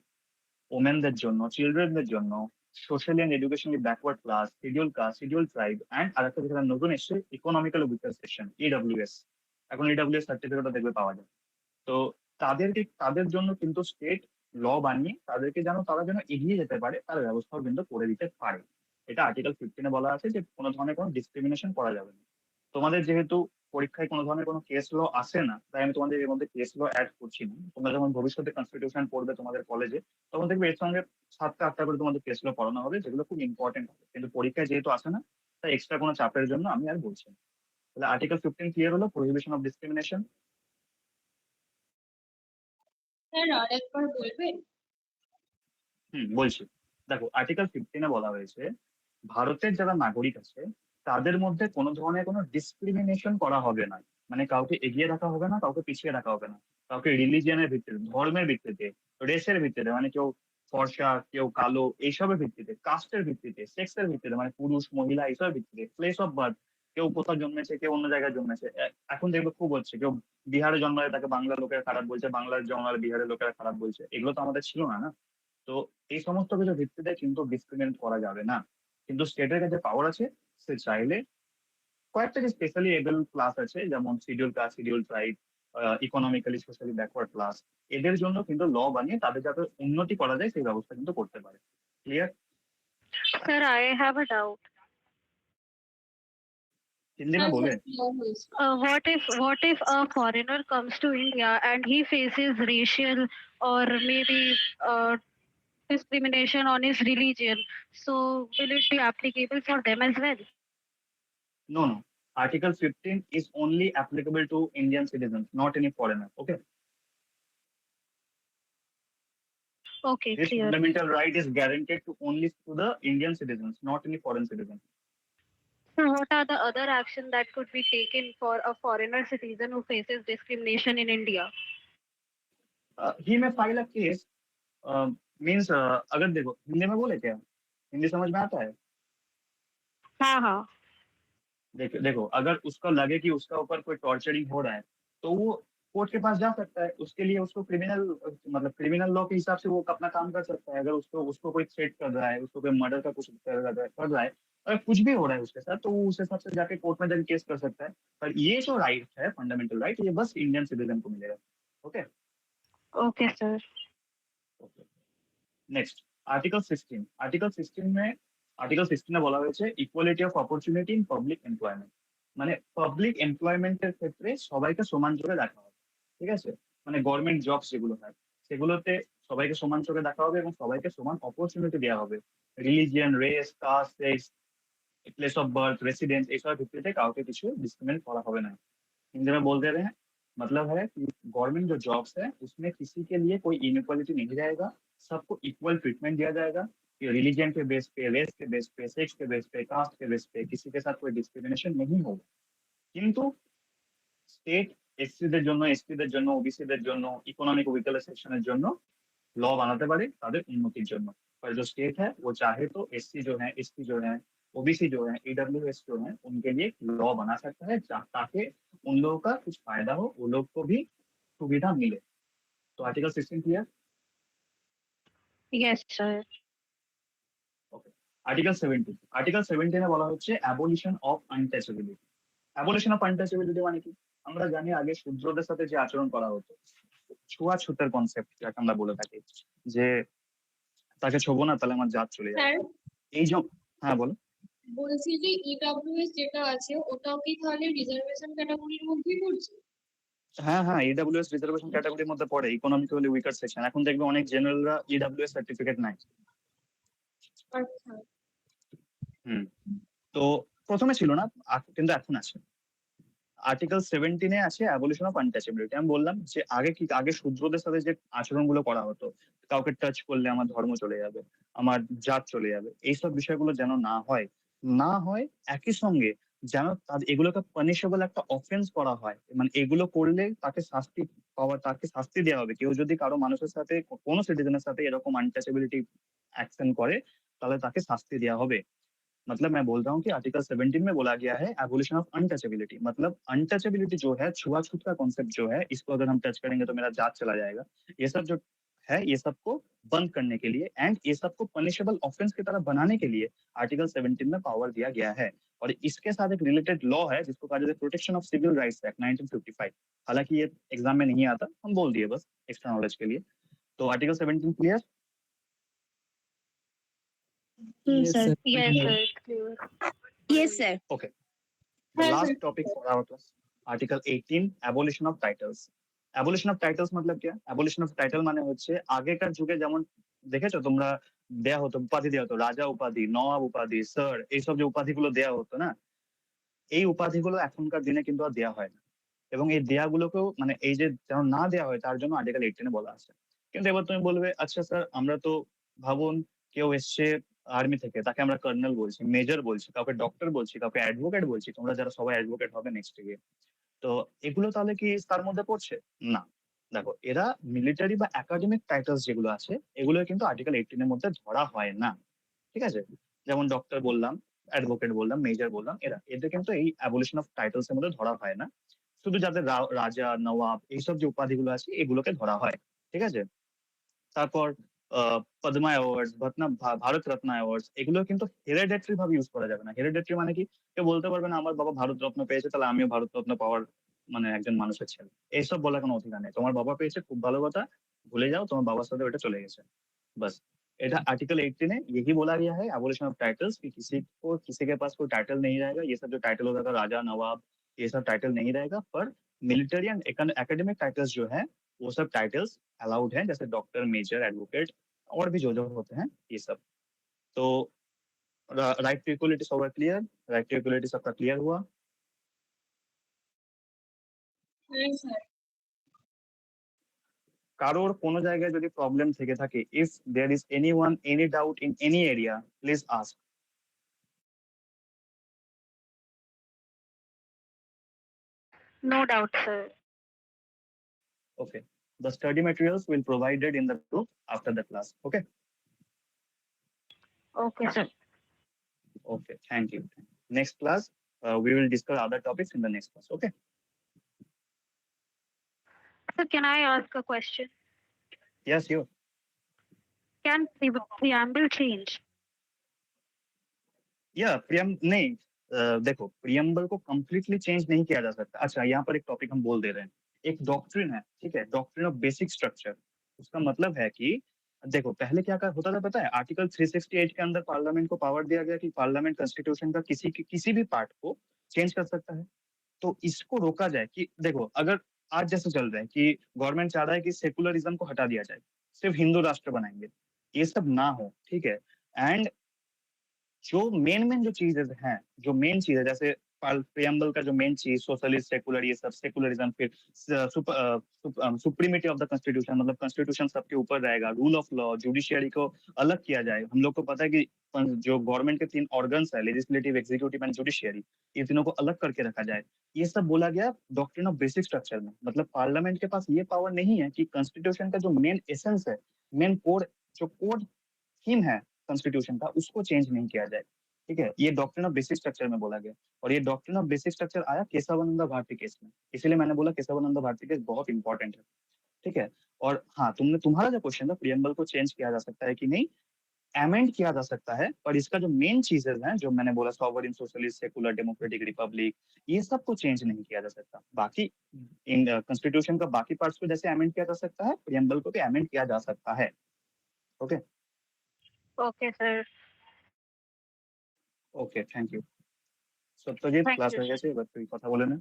ওমেনদের জন্য, চিলড্রেনদের জন্য, socially and educationally backward class, schedule caste, schedule tribe and আরেকটা যেটা নতুন এসছে, ইকোনমিক্যাল উইকার সেকশন, ইডব্লিউএস। এখন ইডব্লিউএস সার্টিফিকেটও দেখবে পাওয়া যায়। তো তাদের জন্য কিন্তু স্টেট ল বানিয়ে তাদেরকে যেন, তারা যেন এগিয়ে যেতে পারে, তার ব্যবস্থাও কিন্তু করে দিতে পারে। এটা আর্টিকেল 15 বলা আছে যে কোনো ধরনের কোনো ডিসক্রিমিনেশন করা যাবে না। তোমাদের যেহেতু পরীক্ষায় কোনো ধরনের কোনো কেস ল আসে না, তাই আমি তোমাদের এর মধ্যে কেস ল অ্যাড করছি না। তোমরা যখন ভবিষ্যতে কনস্টিটিউশন পড়বে তোমাদের কলেজে, তখন দেখবে এর সঙ্গে 7টা 8টা করে তোমাদের কেস ল পড়ানো হবে, যেগুলো খুব ইম্পর্টেন্ট হবে। কিন্তু পরীক্ষায় যেহেতু আসে না, তাই এক্সট্রা কোনো চাপের জন্য আমি আর বলছি না। তাহলে আর্টিকেল 15 ক্লিয়ার হলো, প্রহিবিশন অফ ডিসক্রিমিনেশন। স্যার আরেকবার বলবেন? বলছি। দেখো, আর্টিকেল 15 বলা হয়েছে ভারতের যারা নাগরিক আছে তাদের মধ্যে কোনো ধরনের কোনো ডিসক্রিমিনেশন করা হবে না। মানে কাউকে এগিয়ে রাখা হবে না, কাউকে পিছিয়ে রাখা হবে না। কাউকে রিলিজিয়নের ভিত্তিতে, ধর্মের ভিত্তিতে, রেসের ভিত্তিতে, মানে কেউ ফর্সা, কেউ কালো, এইসবের ভিত্তিতে, কাস্টের ভিত্তিতে, সেক্সের ভিত্তিতে, মানে পুরুষ মহিলা এইসবের ভিত্তিতে, প্লেস অফ বার্থ, কেউ কোথাও জন্মেছে, কেউ অন্য জায়গায় জন্মেছে। এখন দেখবে খুব হচ্ছে, কেউ বিহারে জন্মালে তাকে বাংলার লোকেরা খারাপ বলছে, বাংলার জন্মালে বিহারের লোকেরা খারাপ বলছে। এগুলো তো আমাদের ছিল না, না? তো এই সমস্ত কিছু ভিত্তিতে কিন্তু ডিসক্রিমিনেট করা যাবে না। কিন্তু স্টেটের কাছে পাওয়ার আছে, সে চাইলে কয়েকটা যে স্পেশালি এবল ক্লাস আছে, যেমন schedule caste, schedule tribe, economically socially backward class, এদের জন্য কিন্তু ল বানিয়ে তাদের যাতে উন্নতি করা যায় সেই ব্যবস্থা কিন্তু করতে পারে। Clear? Sir, I have a doubt. Hindi में बोले? What if a foreigner comes to India and he faces racial or maybe discrimination on his religion? So will it be applicable for them as well? No, no. Article 15 is only applicable to Indian citizens, not any foreigner. Okay? Okay, This clear. fundamental right is guaranteed to only to the Indian citizens, not any foreign citizens. So what are the other action that could be taken for a foreigner citizen who faces discrimination in India? He may file a case. Means अगर देखो, हिंदी में बोले क्या? हिंदी समझ में आता है? हाँ। देखो देखो, अगर उसको लगे कि उसका ऊपर कोई टॉर्चरिंग हो रहा है, तो वो कोर्ट के पास जा सकता है। उसके लिए उसको क्रिमिनल, मतलब क्रिमिनल लॉ के हिसाब से वो अपना काम कर सकता है। अगर उसको उसको कोई थ्रेट कर रहा है, उसको कोई मर्डर का कुछ कर रहा है, अगर कुछ भी हो रहा है उसके साथ तो वो उस हिसाब से जाके कोर्ट में जाके केस कर सकता है। पर ये जो राइट है, फंडामेंटल राइट, ये बस इंडियन सिटीजन को मिलेगा। Okay okay sir. Okay next article 16 বলা হয়েছে equality of opportunity in public employment. মানে পাবলিক এমপ্লয়মেন্টের ক্ষেত্রে সবাইকে সমান চোখে দেখা হবে। ঠিক আছে, মানে গভর্নমেন্ট জবস যেগুলো হয় সেগুলোতে সবাইকে সমান চোখে দেখা হবে এবং সবাইকে সমান অপরচুনিটি দেওয়া হবে। Religion, race, caste, sex, place of birth, residence, এইসব ভিত্তিতে কাউকে কিছু डिस्क्रिमिनेट करा होगा नहीं। हिंदी में बोल दे रहे हैं, मतलब है कि गवर्नमेंट जो जॉब्स है उसमें किसी के लिए कोई इनइक्वालिटी नहीं रहेगा, सबको इक्वल ट्रीटमेंट दिया जाएगा। रिलीजन के बेस पे, रेस के बेस पे, सेक्स के बेस पे, कास्ट के बेस पे किसी के साथ कोई डिस्क्रिमिनेशन नहीं होगा। কিন্তু স্টেট এসসিদের জন্য, এসটিদের জন্য, ওবিসিদের জন্য, ইকোনমিক উইকেল সেকশনের জন্য ল বানাতে পারে তাদের উন্নতির জন্য। पर जो स्टेट है वो चाहे तो एससी जो है, एसटी जो है, ओबीसी जो है, ईडब्ल्यूएस जो है, उनके लिए लॉ बना सकता है ताकि उन लोगों का कुछ फायदा हो, वो लोग को भी सुविधा मिले। तो article 16 clear? Yes sir. Okay article 17 বলা হচ্ছে abolition of untouchability. Abolition of untouchability মানে কি? আমরা জানি আগে শূদ্রদের সাথে যে আচরণ করা হতো, ছোঁয়াছুতের কনসেপ্ট যাকে আমরা বলে থাকি, যে তাকে ছোবো না তাহলে আমার জাত চলে যাবে। স্যার এই যে হ্যাঁ বলো। বলছি যে ইডব্লিউএস যেটা আছে ওটাও কি তাহলে রিজার্ভেশন ক্যাটাগরির মধ্যেই পড়ছে? হ্যাঁ হ্যাঁ, ইডব্লিউএস রিজার্ভেশন ক্যাটাগরির মধ্যে পড়ে, ইকোনমিক্যালি উইকার সেকশন। এখন দেখবে অনেক জেনারেলরা ইডব্লিউএস সার্টিফিকেট নাই। আচ্ছা হুম, তো প্রথমে ছিল না, কিন্তু এখন আছে। আর্টিকেল 17 আছে অ্যাবলিশন অফ আনটাচেবিলিটি। আমি বললাম যে আগে শূদ্রদের সাথে যে আচরণগুলো করা হতো, কাউকে টাচ করলে আমার ধর্ম চলে যাবে, আমার জাত চলে যাবে, এইসব বিষয়গুলো যেন না হয় একই সঙ্গে যেন এগুলোকে পানিশেবল একটা অফেন্স করা হয়। মানে এগুলো করলে তাকে শাস্তি দেওয়া হবে। কেউ যদি কারো মানুষের সাথে, কোনো সিটিজেনের সাথে এরকম আনটাচেবিলিটি অ্যাকশন করে তাহলে তাকে শাস্তি দেওয়া হবে। मतलब मैं बोल रहा हूँ कि आर्टिकल 17 में बोला गया है एबोलिशन ऑफ अनटचेबिलिटी। मतलब अनटचेबिलिटी जो है, छुआछूत का कॉन्सेप्ट जो है, इसको अगर हम टच करेंगे तो मेरा जात चला जाएगा, ये सब जो है ये सबको बंद करने के लिए एंड ये सबको पनिशेबल ऑफेंस की तरह बनाने के लिए आर्टिकल 17 में पावर दिया गया है। और इसके साथ एक रिलेटेड लॉ है जिसको कहा जाता है protection of civil rights act 1955। हालांकि ये एग्जाम में नहीं आता, हम बोल दिए बस एक्स्ट्रा नॉलेज के लिए। तो article 17 clear? Sir. Yes sir clear. Yes sir. Okay. The Yes, last sir. topic for our class, Article 18, abolition of titles. Abolition of titles मतलब क्या? Abolition of title মানে হচ্ছে আগেকার যুগে যেমন দেখেছো তোমরা, দেয়া হতো উপাধি, দেয়া হতো রাজা উপাধি, নবাব উপাধি, স্যার, এইসব যে উপাধিগুলো দেয়া হতো না, এই উপাধিগুলো এখনকার দিনে কিন্তু আর দেয়া হয় না। এবং এই দেয়াগুলোকেও মানে এই যে যেন না দেয়া হয় তার জন্য আর্টিকেল 18 বলা আছে। কিন্তু এবার তুমি বলবে আচ্ছা স্যার, আমরা তো ভাবুন কেউ এসছে আর্মি থেকে, তাকে আমরা কর্নেল বলছি, মেজর বলছি, কাউকে ডক্টর বলছি, কাউকে অ্যাডভোকেট বলছি, তোমরা যারা সবাই অ্যাডভোকেট হবে নেক্সট গিয়ে, তো এগুলো তাহলে কি তার মধ্যে পড়ছে? না। দেখো, এরা মিলিটারি বা একাডেমিক টাইটেলস যেগুলো আছে এগুলো কিন্তু আর্টিকেল 18 এর মধ্যে ধরা হয় না। ঠিক আছে, যেমন ডক্টর বললাম, অ্যাডভোকেট বললাম, মেজর বললাম, এদের কিন্তু এই অ্যাবলিশন অফ টাইটেলস এর মধ্যে ধরা হয় না। শুধু যাদের রাজা, নবাব, এইসব যে উপাধিগুলো আছে এগুলোকে ধরা হয়। ঠিক আছে, তারপর পদ্মা অ্যাওয়ার্ডস, ভারত রত্ন অ্যাওয়ার্ডস, এগুলো কিন্তু হেরিডিটারি ভাবে ইউজ করা যাবে না। হেরিডিটারি মানে কি? কেউ বলতে পারবে না আমার বাবা ভারত রত্ন পেয়েছে তাহলে আমিও ভারত রত্ন পাওয়ার মানে একজন মানুষের ছেলে, এইসব বলার কোনো অধিকার নেই। তোমার বাবা পেয়েছে, খুব ভালো কথা, ভুলে যাও, তোমার বাবার সাথে ওটা চলে গেছে, बस। এটা आर्टिकल 18 है, यही बोला गया है एबोलिशन ऑफ टाइटल्स कि किसी के पास कोई टाइटल नहीं रहेगा। ये सब जो टाइटल होता था राजा, नवाब, ये सब टाइटल नहीं रहेगा। पर मिलिट्री एंड एकेडमिक टाइटल्स जो है वो सब टाइटल्स अलाउड हैं, जैसे डॉक्टर, मेजर, एडवोकेट और भी जो होते हैं ये सब। तो राइट टू इक्वलिटी सब क्लियर? राइट टू इक्वलिटी सबका क्लियर हुआ? হ্যাঁ স্যার। কারোর কোনো জায়গায় যদি প্রবলেম থেকে থাকে, if there is anyone any doubt in any area, please ask. No doubt sir. Okay, the study materials will provided in the group after the class. Okay. Okay sir. Okay, thank you. Next class, we will discuss other topics in the next class. Okay. Sir can I ask a question? Yes, you. Can preamble change? या नहीं, देखो preamble को completely change नहीं किया जा सकता। अच्छा, यहाँ पर एक टॉपिक हम बोल दे रहे हैं। एक डॉक्ट्रिन है, ठीक है, डॉक्ट्रिन ऑफ बेसिक स्ट्रक्चर। उसका मतलब है कि देखो पहले क्या होता था पता है, आर्टिकल 368 के अंदर पार्लियामेंट को पावर दिया गया कि पार्लियामेंट कॉन्स्टिट्यूशन का किसी भी पार्ट को चेंज कर सकता है। तो इसको रोका जाए कि देखो अगर आज जैसे चल रहा है कि गवर्नमेंट चाह रहा है कि सेकुलरिज्म को हटा दिया जाए, सिर्फ हिंदू राष्ट्र बनाएंगे, ये सब ना हो, ठीक है। एंड जो मेन जो चीजें हैं, जो मेन चीज है, जैसे प्रियम्बल का जो मेन चीज सोशलिस्ट सेकुलर ये सब सेकुलरिज्म, फिर सुप्रीमिटी ऑफ द कॉन्स्टिट्यूशन, मतलब कॉन्स्टिट्यूशन सबके ऊपर रहेगा, रूल ऑफ लॉ, जुडिशियरी को अलग किया जाए। हम लोग को पता है कि जो गवर्नमेंट के 3 ऑर्गन्स है, लेजिस्लेटिव, एग्जीक्यूटिव एंड जुडिशियरी, ये तीनों को अलग करके रखा जाए। ये सब बोला गया डॉक्ट्रिन ऑफ बेसिक स्ट्रक्चर में। मतलब पार्लियामेंट के पास ये पावर नहीं है कि कॉन्स्टिट्यूशन का जो मेन एसेंस है, मेन कोड, जो कोड थीम है कॉन्स्टिट्यूशन का, उसको चेंज नहीं किया जाए, ठीक है। ये डॉक्ट्रिन ऑफ बेसिक स्ट्रक्चर में बोला गया। और ये डॉक्ट्रिन ऑफ बेसिक स्ट्रक्चर आया केशवानंद भारती केस में, इसीलिए मैंने बोला केशवानंद भारती केस बहुत इंपॉर्टेंट है, ठीक है। और हाँ, तुम्हारा जो क्वेश्चन था प्रियम्बल को चेंज किया जा सकता है कि नहीं, अमेंड किया जा सकता है, पर इसका जो मेन चीजेस हैं, जो मैंने बोला sovereign, socialist, secular, democratic, Republic, ये सब को चेंज नहीं किया जा सकता। बाकी इन कॉन्स्टिट्यूशन का बाकी पार्ट्स को जैसे अमेंड किया जा सकता है, प्रियम्बल को भी अमेंड किया जा सकता है। Okay okay sir, okay, thank you. Satyajit, thank class you হয়ে স্যার। গেছে, এবার তুই কথা বলে নে।